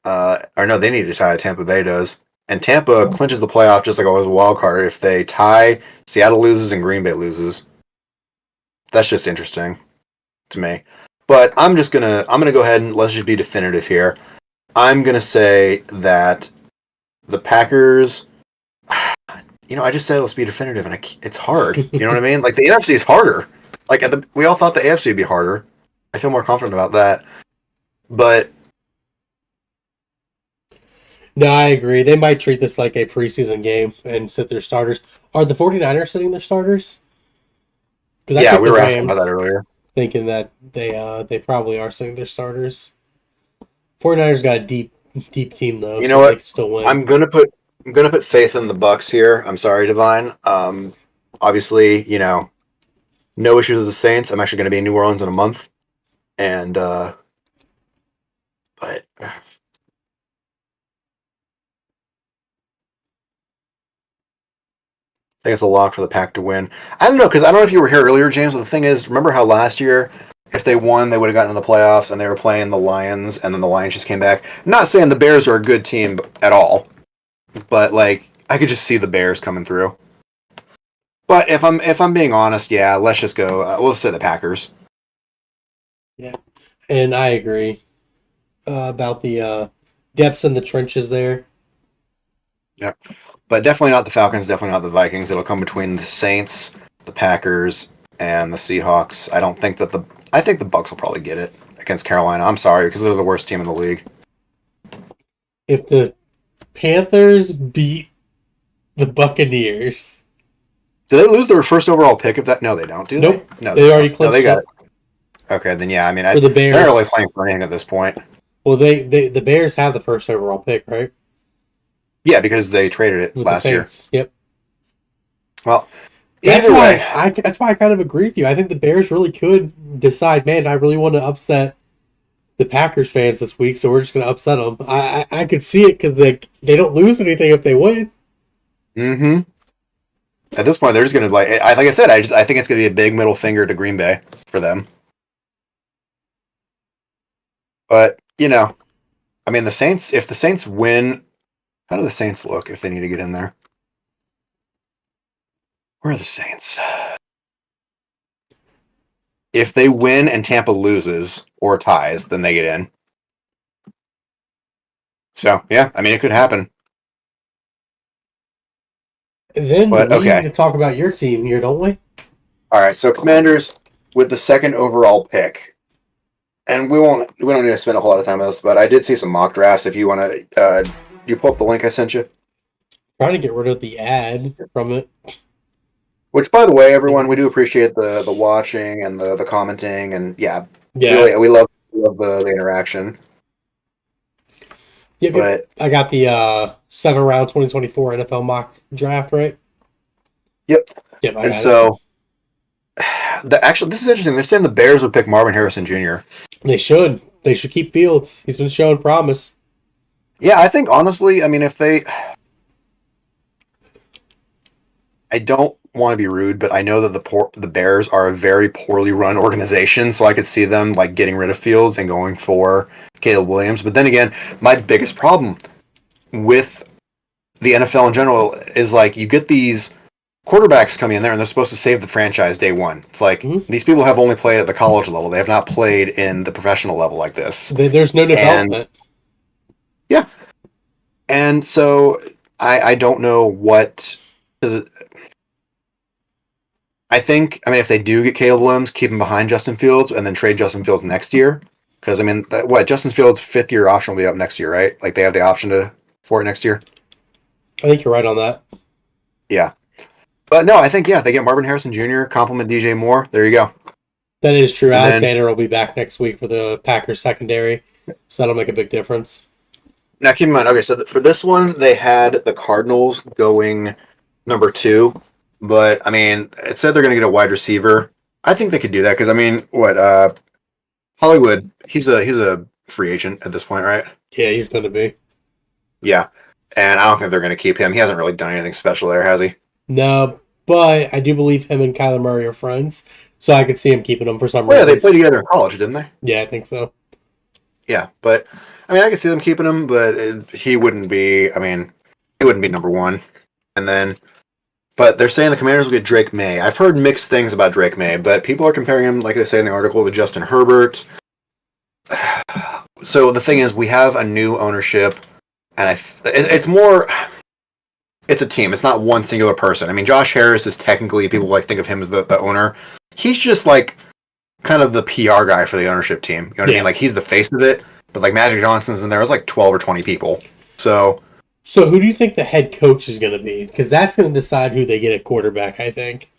Or no, they need to tie. Tampa Bay does, and Tampa clinches the playoff just like always a wild card. If they tie, Seattle loses and Green Bay loses. That's just interesting to me. But I'm gonna go ahead and let's just be definitive here. I'm gonna say that the Packers. I just said let's be definitive, and it's hard. You know what I mean? Like the NFC is harder. Like we all thought the AFC would be harder. I feel more confident about that. But No, I agree. They might treat this like a preseason game and sit their starters. Are the 49ers sitting their starters? Because yeah, we were asking about that earlier. thinking that they probably are sitting their starters. 49ers got a deep team though. You so know what? They can still win. I'm gonna put faith in the Bucks here. I'm sorry, Divine. Obviously, no issues with the Saints. I'm actually gonna be in New Orleans in a month, and but I think it's a lock for the Pack to win. I don't know because I don't know if you were here earlier, James. But the thing is, remember how last year, if they won, they would have gotten in the playoffs, and they were playing the Lions, and then the Lions just came back. Not saying the Bears are a good team at all, but like I could just see the Bears coming through. But if I'm being honest, yeah, let's just go. We'll say the Packers. And I agree about the depths in the trenches there. But definitely not the Falcons, definitely not the Vikings. It'll come between the Saints, the Packers, and the Seahawks. I think the Bucks will probably get it against Carolina. I'm sorry, because they're the worst team in the league. If the Panthers beat the Buccaneers, Do they lose their first overall pick of that? No, they don't, do they? Nope. No, They already don't. No, they clinched got it. it. Okay, then yeah, I mean, For the Bears. they're not really playing for anything at this point. Well, the Bears have the first overall pick, right? Yeah, because they traded it With last the year. Saints. Yep. Well, That's either why way, that's why I kind of agree with you. I think the Bears really could decide, man, I really want to upset the Packers fans this week, so we're just going to upset them. I could see it because they don't lose anything if they win. mm-hmm. At this point, they're just going to like I said, I think it's going to be a big middle finger to Green Bay for them. But I mean, the Saints. If the Saints win, how do the Saints look if they need to get in there? Where are the Saints? If they win and Tampa loses or ties, then they get in. So yeah, I mean, it could happen. And then But, we okay. need to talk about your team here, don't we? All right, so Commanders with the second overall pick, and we don't need to spend a whole lot of time on this, but I did see some mock drafts. If you want to, you pull up the link I sent you. Trying to get rid of the ad from it. Which, by the way, everyone, we do appreciate the watching and the commenting, and yeah, Yeah. really, we love the interaction. Yep, But I got the 7-round 2024 NFL mock draft, right? Yep. Yep. I and got so, this is interesting. They're saying the Bears would pick Marvin Harrison Jr. They should. They should keep Fields. He's been showing promise. Yeah, I think honestly, I mean, I don't want to be rude, but I know that the Bears are a very poorly run organization, so I could see them like getting rid of Fields and going for Caleb Williams. But then again, my biggest problem with the NFL in general is like you get these quarterbacks coming in there and they're supposed to save the franchise day one. It's like these people have only played at the college level; they have not played in the professional level like this. There's no development. Yeah, and so I don't know what. I think, if they do get Caleb Williams, keep him behind Justin Fields and then trade Justin Fields next year. Because, Justin Fields' 5th-year option will be up next year, right? Like, they have the option for it next year? I think you're right on that. Yeah. But no, I think, if they get Marvin Harrison Jr., compliment DJ Moore, there you go. That is true. And then- Alexander will be back next week for the Packers secondary, so that'll make a big difference. Now, keep in mind, okay, so for this one, they had the Cardinals going number 2, but, I mean, it said they're going to get a wide receiver. I think they could do that, because, I mean, Hollywood, he's a free agent at this point, right? Yeah, he's going to be. Yeah, and I don't think they're going to keep him. He hasn't really done anything special there, has he? No, but I do believe him and Kyler Murray are friends, so I could see him keeping him for some Well, yeah, reason. they played together in college, didn't they? Yeah, I think so. Yeah, but I mean, I could see them keeping him, but he wouldn't be. I mean, he wouldn't be number 1. And then, but they're saying the Commanders will get Drake May. I've heard mixed things about Drake May, but people are comparing him, like they say in the article, to Justin Herbert. So the thing is, we have a new ownership, and it's more. It's a team. It's not one singular person. I mean, Josh Harris is technically, people like think of him as the owner. He's just like kind of the PR guy for the ownership team. You know what I Yeah. mean? Like, he's the face of it, but like Magic Johnson's in there. There's like 12 or 20 people. So So who do you think the head coach is going to be? Because that's going to decide who they get at quarterback, I think.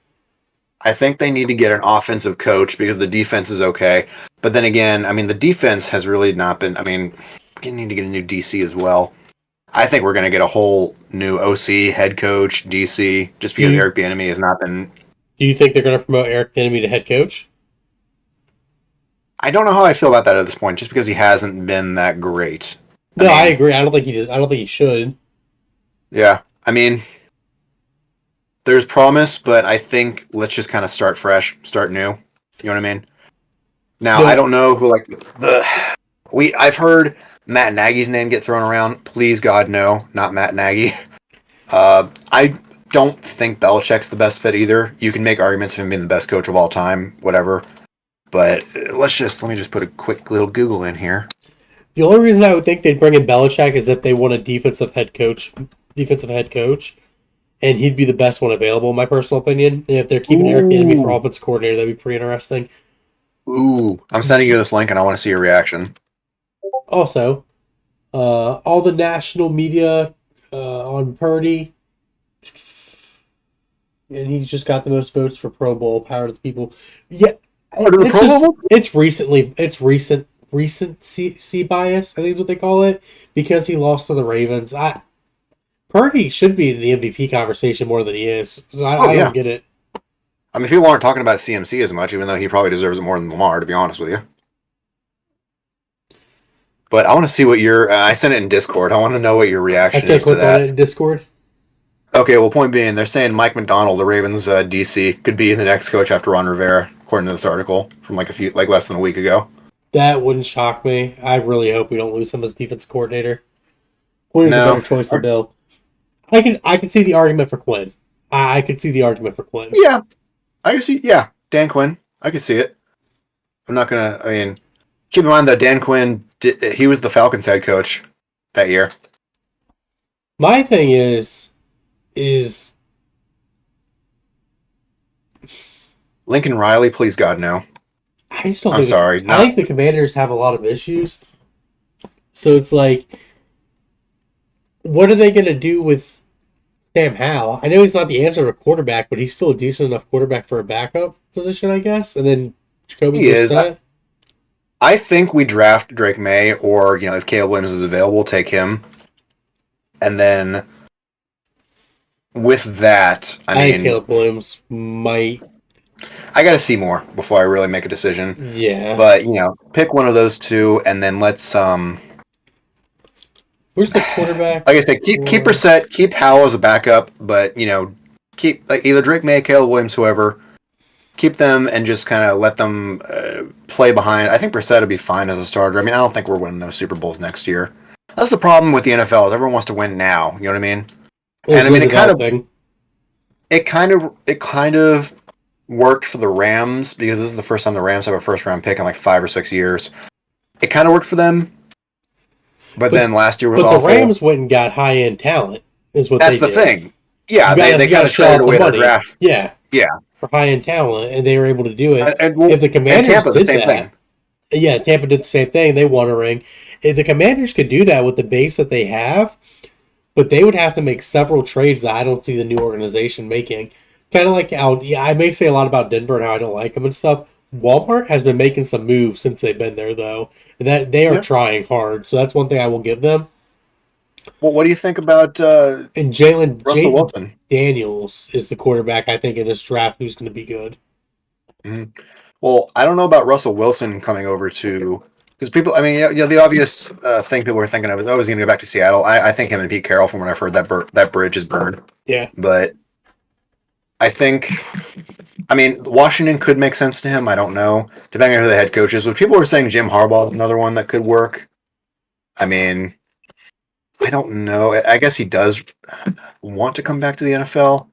I think they need to get an offensive coach because the defense is okay. But then again, I mean, the defense has really not been. I mean, we need to get a new DC as well. I think we're going to get a whole new OC, head coach, DC, just because Eric Bieniemy has not been. Do you think they're going to promote Eric Bieniemy to head coach? I don't know how I feel about that at this point, just because he hasn't been that great. No, mean, I agree. I don't think he does. I don't think he should. Yeah, I mean, there's promise, but I think let's just kind of start fresh, start new. You know what I mean? Now, Yeah. I don't know who I've heard Matt Nagy's name get thrown around. Please, God, no, not Matt Nagy. I don't think Belichick's the best fit either. You can make arguments for him being the best coach of all time, whatever. But let me just put a quick little Google in here. The only reason I would think they'd bring in Belichick is if they want a defensive head coach, and he'd be the best one available, in my personal opinion. And if they're keeping Eric Bieniemy for offense coordinator, that'd be pretty interesting. Ooh, I'm sending you this link, and I want to see your reaction. Also, all the national media on Purdy, and he's just got the most votes for Pro Bowl. Power to the people. Yeah, it's recency bias, I think is what they call it, because he lost to the Ravens. Purdy should be in the MVP conversation more than he is. So I don't get it. I mean, people aren't talking about CMC as much, even though he probably deserves it more than Lamar, to be honest with you. But I want to see what I sent it in Discord. I want to know what your I reaction can't is to click on that. it in Discord. Okay, well, point being, they're saying Mike McDonald, the Ravens DC, could be the next coach after Ron Rivera, according to this article from less than a week ago. That wouldn't shock me. I really hope we don't lose him as defensive coordinator. Quinn's a better choice than Bill. I can see the argument for Quinn. I could see the argument for Quinn. Yeah, I can see. Yeah, Dan Quinn, I could see it. I'm not gonna. I mean, keep in mind that Dan Quinn, he was the Falcons head coach that year. My thing is Lincoln Riley, please God, no. I just don't. I'm sorry. I think the Commanders have a lot of issues. So it's like, what are they going to do with Sam Howell? I know he's not the answer to a quarterback, but he's still a decent enough quarterback for a backup position, I guess. And then Jacoby Brissett. I think we draft Drake May, or if Caleb Williams is available, take him. And then with that, I mean, think Caleb Williams might. I got to see more before I really make a decision. Yeah. But pick one of those two, and then let's Where's the quarterback? Like I said, keep Brissett, keep Howell as a backup, but keep either Drake May, Caleb Williams, whoever. Keep them and just kind of let them play behind. I think Brissett would be fine as a starter. I mean, I don't think we're winning those Super Bowls next year. That's the problem with the NFL is everyone wants to win now. You know what I mean? And I mean, it kind of worked for the Rams because this is the first time the Rams have a first round pick in like 5 or 6 years. It kind of worked for them, but then last year was awful. But the Rams went and got high end talent. That's the thing. Yeah, they kind of traded away their draft. Yeah. For high end talent, and they were able to do it. If the Commanders Tampa did that, yeah, Tampa did the same thing. They won a ring. If the Commanders could do that with the base that they have, but they would have to make several trades that I don't see the new organization making. Kind of like how, yeah, I may say a lot about Denver and how I don't like them and stuff. Walmart has been making some moves since they've been there, though, and that they are Yeah. trying hard. So that's one thing I will give them. Well, what do you think about And Jalen Russell Wilson? Daniels is the quarterback I think in this draft who's going to be good. Well, I don't know about Russell Wilson coming over to because people. I mean, the obvious thing people are thinking of is, oh, is he going to go back to Seattle? I think him and Pete Carroll, from what I've heard, that bridge is burned. Yeah, But I think, I mean, Washington could make sense to him. I don't know, depending on who the head coach is. But people are saying Jim Harbaugh is another one that could work. I mean, I don't know. I guess he does want to come back to the NFL.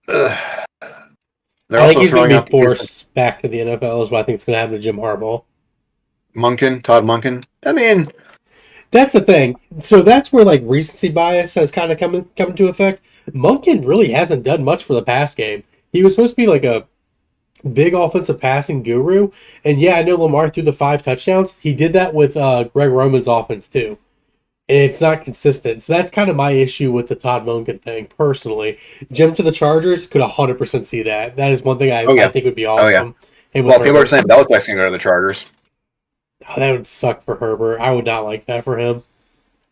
Ugh. They're I think also he's going throwing to out be forced back to the NFL. Is what I think is going to happen to Jim Harbaugh. Todd Monken. I mean, That's the thing. So that's where like recency bias has kind of come into effect. Monken really hasn't done much for the pass game. He was supposed to be like a big offensive passing guru, and yeah, I know Lamar threw the 5 touchdowns. He did that with Greg Roman's offense too, and it's not consistent. So that's kind of my issue with the Todd Monken thing personally. Jim to the Chargers could 100% see that. That is one thing I think would be awesome. yeah. And well, with people are Herbert, saying Belichick's going to go to the Chargers. oh, that would suck for Herbert. I would not like that for him.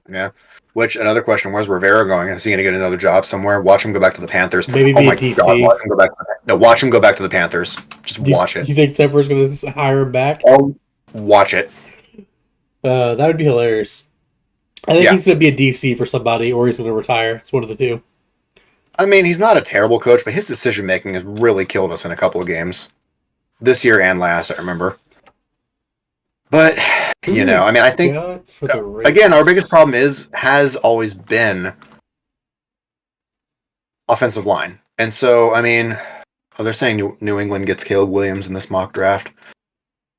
Yeah. Which another question was Rivera going? Is he going to get another job somewhere? Watch him go back to the Panthers. Maybe oh be my a DC. God! Watch him go back. Watch him go back to the Panthers. Just watch it. You think Tepper's going to hire him back? Oh, watch it. That would be hilarious. I think he's going to be a DC for somebody, or he's going to retire. It's one of the two. I mean, he's not a terrible coach, but his decision making has really killed us in a couple of games this year and last. I remember. But you know, I mean, I think again, our biggest problem has always been offensive line, and so I mean, they're saying New England gets Caleb Williams in this mock draft.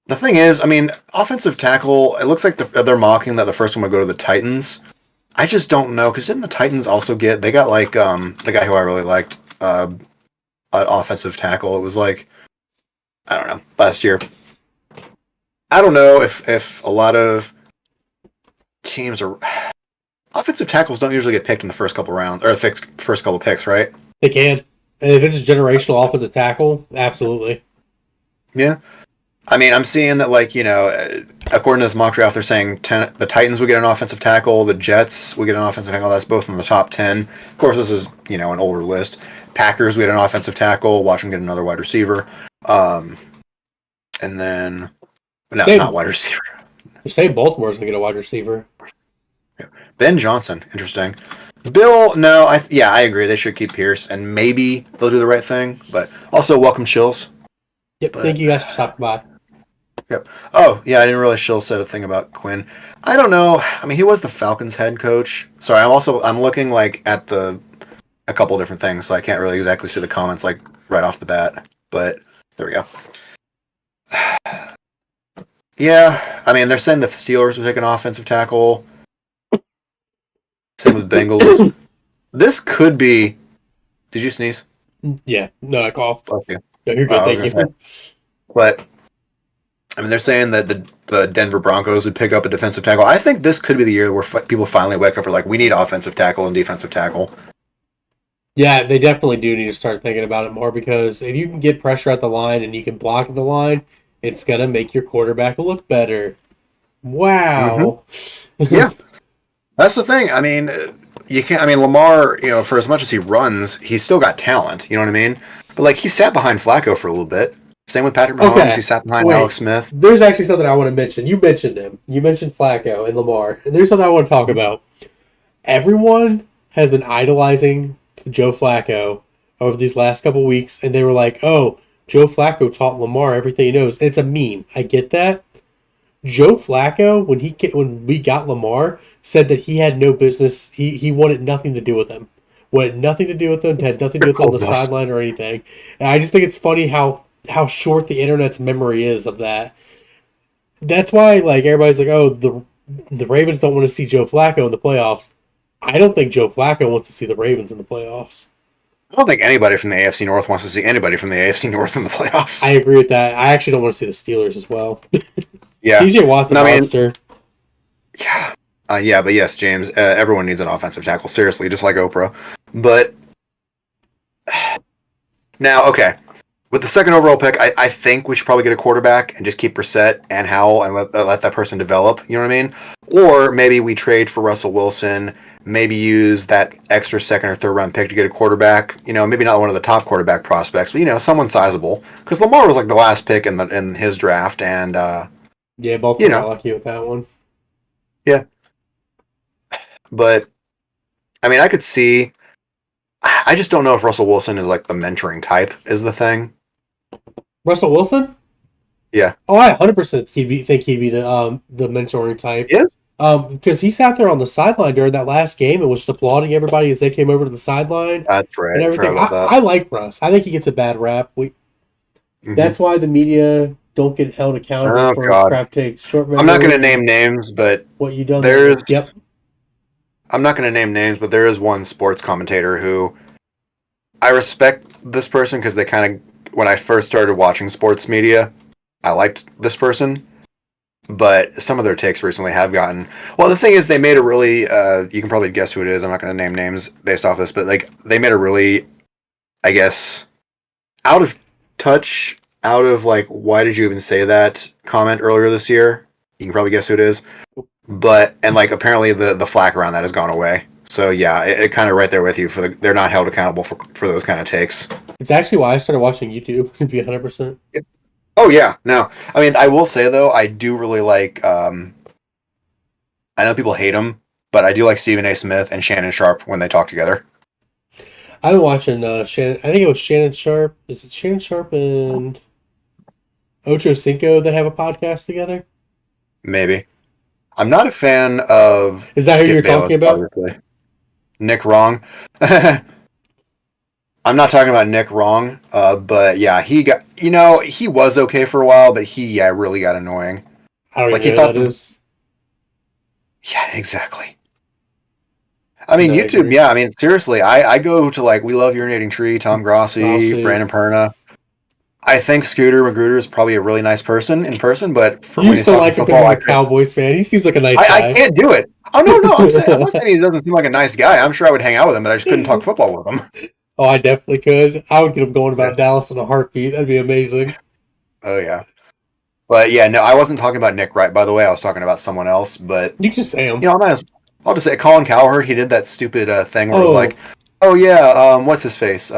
The thing is, I mean, offensive tackle. It looks like they're mocking that the first one would go to the Titans. I just don't know because didn't the Titans also get? They got like the guy who I really liked, an offensive tackle. It was like I don't know last year. I don't know if a lot of teams are offensive tackles don't usually get picked in the first couple rounds or the first couple picks, right? They can, and if it's a generational offensive tackle, absolutely. Yeah. I mean, I'm seeing that, like, you know, according to the mock draft, they're saying the Titans would get an offensive tackle, the Jets would get an offensive tackle. That's both in the top 10. Of course, this is, you know, an older list. Packers would get an offensive tackle. Watch them get another wide receiver. And then, no, not wide receiver. They're saying Baltimore's going to get a wide receiver. Ben Johnson, interesting. Bill, no, I agree. They should keep Pierce, and maybe they'll do the right thing. But also, welcome Shills. Yep, thank you guys for stopping by. Yep. Oh, yeah, I didn't realize Shill said a thing about Quinn. I don't know. I mean, he was the Falcons head coach. Sorry, I'm looking like at a couple different things, so I can't really exactly see the comments like right off the bat. But there we go. Yeah, I mean, they're saying the Steelers will take an offensive tackle. Same with Bengals. This could be. Did you sneeze? Yeah, no, I coughed. Bless you. No, you're good, thank you. But I mean, they're saying that the Denver Broncos would pick up a defensive tackle. I think this could be the year where people finally wake up and are like, we need offensive tackle and defensive tackle. Yeah, they definitely do need to start thinking about it more because if you can get pressure at the line and you can block at the line, it's going to make your quarterback look better. Wow. Mm-hmm. Yeah. That's the thing. I mean, you can't. I mean, Lamar, you know, for as much as he runs, he's still got talent. You know what I mean? But like, he sat behind Flacco for a little bit. Same with Patrick Mahomes. Okay. He sat behind Alex Smith. There's actually something I want to mention. You mentioned him. You mentioned Flacco and Lamar. And there's something I want to talk about. Everyone has been idolizing Joe Flacco over these last couple weeks, and they were like, "Oh, Joe Flacco taught Lamar everything he knows." It's a meme. I get that. Joe Flacco, when we got Lamar, said that he had no business. He wanted nothing to do with him. Wanted nothing to do with him. Had nothing to do with him on the sideline or anything. And I just think it's funny how short the internet's memory is of that. That's why, like, everybody's like, "Oh, the Ravens don't want to see Joe Flacco in the playoffs." I don't think Joe Flacco wants to see the Ravens in the playoffs. I don't think anybody from the AFC North wants to see anybody from the AFC North in the playoffs. I agree with that. I actually don't want to see the Steelers as well. Yeah. TJ Watt's a monster. Yeah. Yeah, but yes, James, everyone needs an offensive tackle. Seriously, just like Oprah. But now, okay, with the second overall pick, I think we should probably get a quarterback and just keep Brissett and Howell and let that person develop. You know what I mean? Or maybe we trade for Russell Wilson. Maybe use that extra second or third round pick to get a quarterback. You know, maybe not one of the top quarterback prospects, but someone sizable. Because Lamar was like the last pick in his draft, and Yeah, both got lucky with that one. Yeah, but I mean, I could see. I just don't know if Russell Wilson is like the mentoring type. Is the thing? Russell Wilson? Yeah. Oh, I 100% think he'd be the mentoring type. Yeah. Because he sat there on the sideline during that last game and was applauding everybody as they came over to the sideline. That's right. And everything. I like Russ. I think he gets a bad rap. That's why the media don't get held accountable for crap takes. I'm not going to name names, but what you done? Yep. I'm not going to name names, but there is one sports commentator who I respect this person because they kind of, when I first started watching sports media, I liked this person. But some of their takes recently have gotten... Well, the thing is, they made a really... you can probably guess who it is. I'm not going to name names based off this, but they made a really, I guess, out of touch, out of why did you even say that comment earlier this year? You can probably guess who it is. But, and apparently the flack around that has gone away. So yeah, it kind of right there with you. They're not held accountable for those kind of takes. It's actually why I started watching YouTube, to be 100%. Oh yeah, no. I mean, I will say though, I do really like. I know people hate him, but I do like Stephen A. Smith and Shannon Sharp when they talk together. I've been watching Shannon. I think it was Shannon Sharp. Is it Shannon Sharp and Ocho Cinco that have a podcast together? Maybe. I'm not a fan of. Is that Skip who you're Bayless, talking about? obviously. Nick Wrong. I'm not talking about Nick Wrong, but yeah, he got. He was okay for a while, but he really got annoying. I don't know what that is. Yeah, exactly. I mean, YouTube, yeah. I mean, seriously, I go to We Love Urinating Tree, Tom Grossi, Brandon Perna. I think Scooter Magruder is probably a really nice person in person, but for you still like football, a Cowboys fan. He seems like a nice guy. I can't do it. Oh no, I'm not saying he doesn't seem like a nice guy. I'm sure I would hang out with him, but I just couldn't talk football with him. Oh, I definitely could. I would get him going about Dallas in a heartbeat. That'd be amazing. Oh yeah. But yeah, no, I wasn't talking about Nick Wright, by the way. I was talking about someone else. But you can just say him. I'll just say Colin Cowherd. He did that stupid thing where it was oh yeah, what's his face?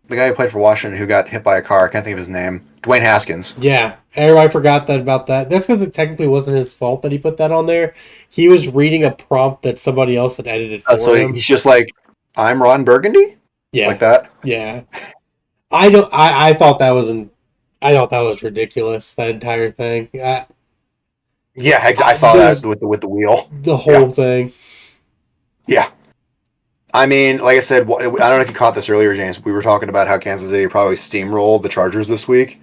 The guy who played for Washington who got hit by a car. I can't think of his name. Dwayne Haskins. Yeah, everybody forgot about that. That's because it technically wasn't his fault that he put that on there. He was reading a prompt that somebody else had edited for him. So he's just I'm Ron Burgundy. Yeah, like that. Yeah, I thought that was ridiculous. That entire thing. Yeah, I saw that with the wheel. The whole thing. Yeah. I mean, like I said, I don't know if you caught this earlier, James. We were talking about how Kansas City probably steamrolled the Chargers this week,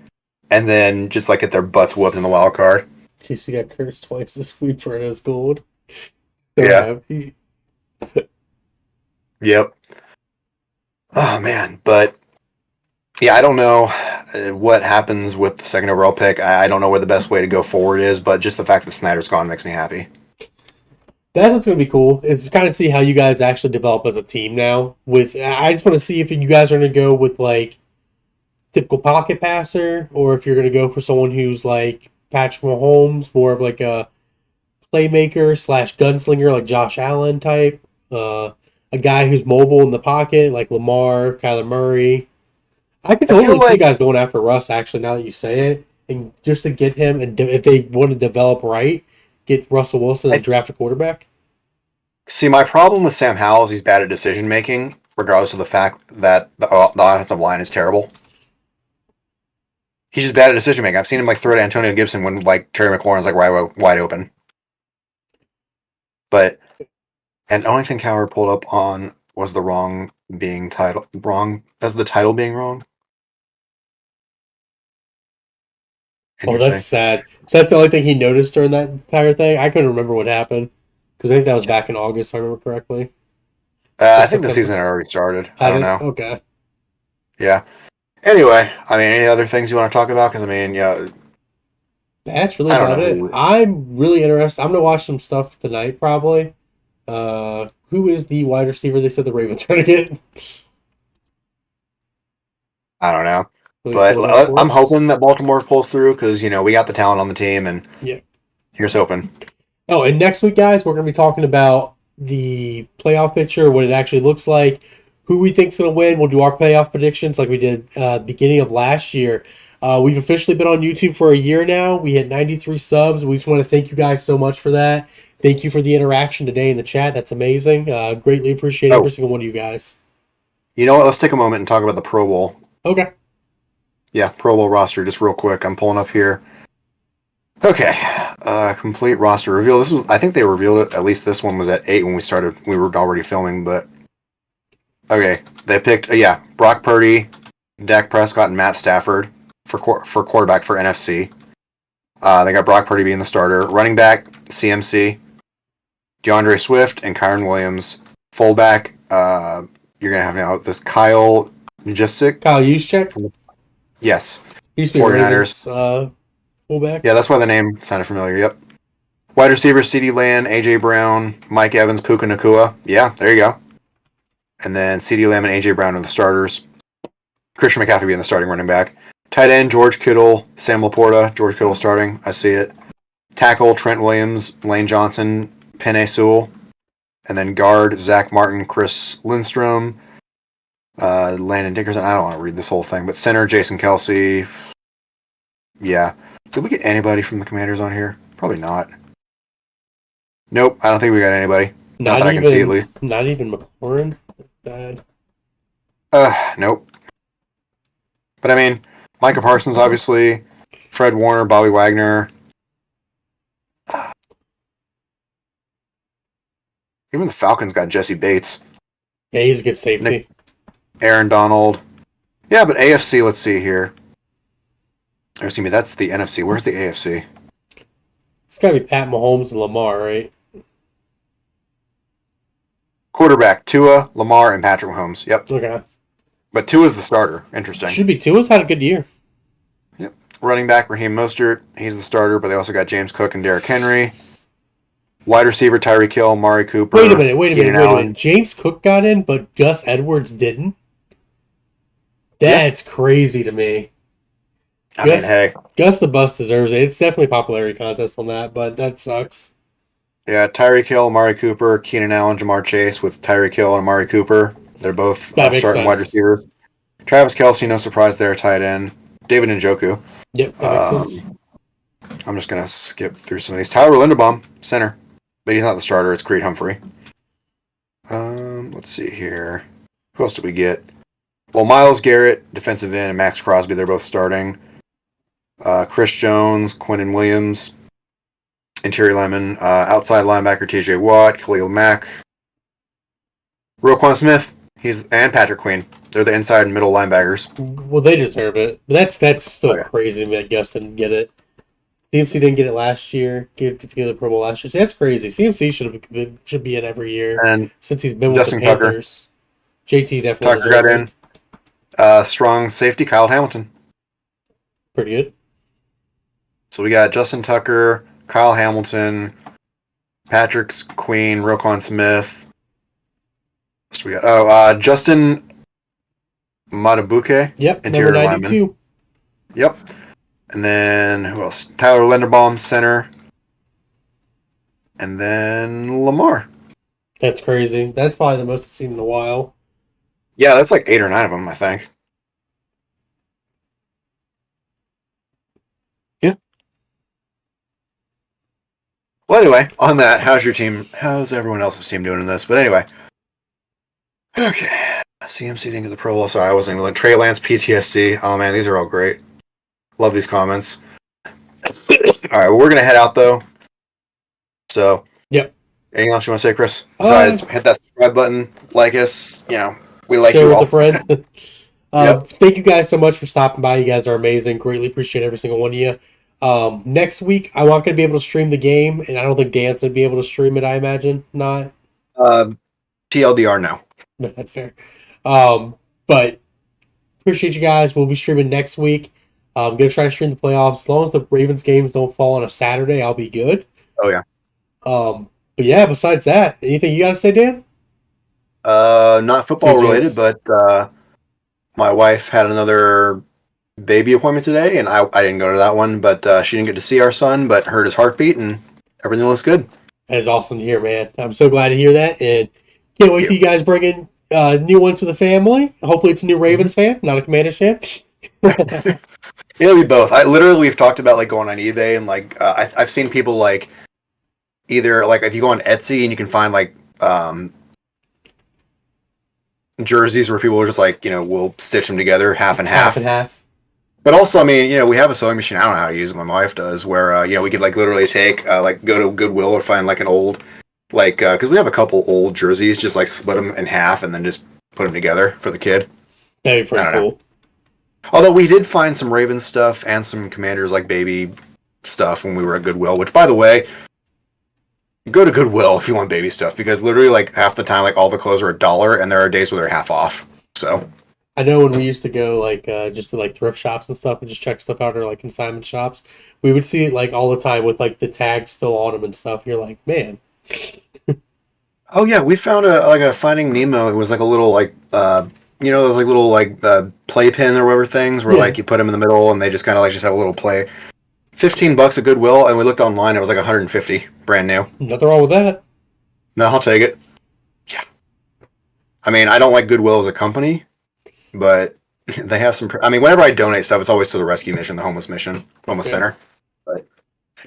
and then just get their butts whooped in the wild card. He got cursed twice this week for his gold. So yeah. Yep. Oh man, but yeah, I don't know what happens with the second overall pick. I don't know where the best way to go forward is, but just the fact that Snyder's gone makes me happy. That's what's going to be cool. It's kind of see how you guys actually develop as a team now. I just want to see if you guys are going to go with typical pocket passer, or if you're going to go for someone who's like Patrick Mahomes, more of a playmaker / gunslinger, like Josh Allen type. A guy who's mobile in the pocket, like Lamar, Kyler Murray. I could totally see you guys going after Russ, actually, now that you say it. And just to get him, and if they want to develop right, get Russell Wilson and draft a quarterback? See, my problem with Sam Howell is he's bad at decision making, regardless of the fact that the offensive line is terrible. He's just bad at decision making. I've seen him throw to Antonio Gibson when Terry McLaurin's wide open. But and the only thing Cowher pulled up on was the wrong. That's the title being wrong. Oh, that's sad. So that's the only thing he noticed during that entire thing? I couldn't remember what happened. Because I think that was back in August, if I remember correctly. I think the season had already started. I don't know. Okay. Yeah. Anyway, I mean, any other things you want to talk about? Because, I mean, yeah. That's really I don't about know it. who- I'm really interested. I'm gonna watch some stuff tonight, probably. Who is the wide receiver they said the Ravens trying to get? I don't know. Let me But pull it up for I'm us. hoping that Baltimore pulls through because, we got the talent on the team, and Yeah. here's hoping. Oh, and next week, guys, we're going to be talking about the playoff picture, what it actually looks like, who we think's going to win. We'll do our playoff predictions like we did beginning of last year. We've officially been on YouTube for a year now. We hit 93 subs. We just want to thank you guys so much for that. Thank you for the interaction today in the chat. That's amazing. Greatly appreciate every single one of you guys. You know what? Let's take a moment and talk about the Pro Bowl. Okay. Yeah, Pro Bowl roster, just real quick. I'm pulling up here. Okay, complete roster reveal. I think they revealed it. At least this one was at 8 when we started. We were already filming, but okay, they picked. Brock Purdy, Dak Prescott, and Matt Stafford for quarterback for NFC. They got Brock Purdy being the starter. Running back CMC, DeAndre Swift, and Kyron Williams. Fullback, you're gonna have now this Kyle Juszczyk. Kyle Juszczyk. Yes. He used to be 49ers. Ravens, fullback. Yeah, that's why the name sounded familiar. Yep. Wide receiver, CeeDee Lamb, AJ Brown, Mike Evans, Puka Nakua. Yeah, there you go. And then CeeDee Lamb and AJ Brown are the starters. Christian McCaffrey being the starting running back. Tight end, George Kittle, Sam Laporta. George Kittle starting. I see it. Tackle, Trent Williams, Lane Johnson, Penei Sewell. And then guard, Zach Martin, Chris Lindstrom, Landon Dickerson. I don't want to read this whole thing, but center, Jason Kelsey. Yeah. Did we get anybody from the Commanders on here? Probably not. Nope, I don't think we got anybody. Not that I can see, at least. Not even McLaurin. Bad. Nope. But I mean, Micah Parsons, obviously. Fred Warner, Bobby Wagner. Even the Falcons got Jesse Bates. Yeah, he's a good safety. Aaron Donald. Yeah, but AFC, let's see here. Or excuse me, that's the NFC. Where's the AFC? It's got to be Pat Mahomes and Lamar, right? Quarterback, Tua, Lamar, and Patrick Mahomes. Yep. Okay. But Tua's the starter. Interesting. Should be Tua's had a good year. Yep. Running back, Raheem Mostert. He's the starter, but they also got James Cook and Derrick Henry. Wide receiver, Tyreek Hill, Mari Cooper. Wait a minute. James Cook got in, but Gus Edwards didn't? That's crazy to me. I mean, hey. Gus the Bus deserves it. It's definitely a popularity contest on that, but that sucks. Yeah, Tyreek Hill, Mari Cooper, Keenan Allen, Jamar Chase with Tyreek Hill and Mari Cooper. They're both starting wide receivers. Travis Kelce, no surprise there, tight end. David Njoku. Yep, that makes sense. I'm just going to skip through some of these. Tyler Linderbaum, center. But he's not the starter. It's Creed Humphrey. Let's see here. Who else did we get? Well, Myles Garrett, defensive end, and Max Crosby, they're both starting. Chris Jones, Quinnen Williams, interior lineman, outside linebacker TJ Watt, Khalil Mack, Roquan Smith, and Patrick Queen. They're the inside and middle linebackers. Well, they deserve it. But that's still Okay. crazy to me that Gus didn't get it. CMC didn't get it last year. Get the Pro Bowl last year. See, that's crazy. CMC should be in every year And since he's been Justin with the Tucker. Panthers. JT definitely Tucker got deserves in. it. Strong safety, Kyle Hamilton. Pretty good. So we got Justin Tucker, Kyle Hamilton, Patrick Queen, Roquan Smith. What we got? Oh, Justin Matabuke. Yep, Interior number lineman. 92. Yep. And then who else? Tyler Linderbaum, center. And then Lamar. That's crazy. That's probably the most I've seen in a while. Yeah, that's like 8 or 9 of them, I think. Yeah. Well, anyway, on that, how's your team? How's everyone else's team doing in this? But anyway. Okay. CMC didn't get the Pro Bowl. Sorry, I wasn't even. Trey Lance PTSD. Oh, man, these are all great. Love these comments. All right, well, we're going to head out, though. So. Yep. Anything else you want to say, Chris? Besides, hit that subscribe button, like us. We like Share you with all. a friend. Yep. Thank you guys so much for stopping by. You guys are amazing. Greatly appreciate every single one of you. Next week, I'm not going to be able to stream the game, and I don't think Dan's going to be able to stream it, I imagine. Not. TLDR now. That's fair. But appreciate you guys. We'll be streaming next week. I'm gonna try to stream the playoffs. As long as the Ravens games don't fall on a Saturday, I'll be good. Oh yeah. But yeah, besides that, anything you gotta say, Dan? Not football CJ's. related, but my wife had another baby appointment today, and I didn't go to that one, but she didn't get to see our son, but heard his heartbeat, and everything looks good. That is awesome to hear, man. I'm so glad to hear that, and can't wait till you guys bring in new one to the family. Hopefully, it's a new Ravens fan, not a Commanders fan. It'll be both. We've talked about like going on eBay, and like I've seen people like either like if you go on Etsy and you can find like jerseys where people are just like, we'll stitch them together half and half. Half and half. But also, I mean, we have a sewing machine. I don't know how to use it. My wife does. Where we could like literally take like go to Goodwill or find like an old because we have a couple old jerseys, just like split them in half and then just put them together for the kid. That'd be pretty cool. Although we did find some Ravens stuff and some Commanders like baby stuff when we were at Goodwill. Which, by the way, go to Goodwill if you want baby stuff because literally like half the time like all the clothes are $1 and there are days where they're half off. So. I know when we used to go like just to like thrift shops and stuff and just check stuff out or like consignment shops, we would see it like all the time with like the tags still on them and stuff. You're like, man. Oh yeah, we found a Finding Nemo. It was like a little like those like little like playpen or whatever things where like you put them in the middle and they just kind of like just have a little play. $15 at Goodwill, and we looked online. It was like 150, brand new. Nothing wrong with that. No, I'll take it. Yeah. I mean, I don't like Goodwill as a company. But they have some. I mean, whenever I donate stuff, it's always to the rescue mission, the homeless center. But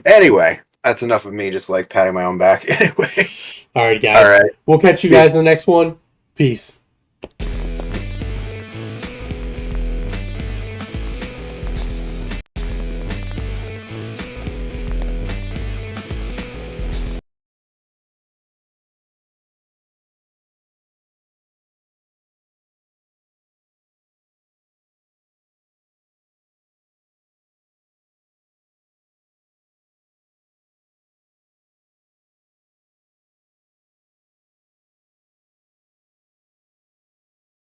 anyway, that's enough of me just like patting my own back. Anyway. All right, guys. All right. We'll catch you guys in the next one. Peace.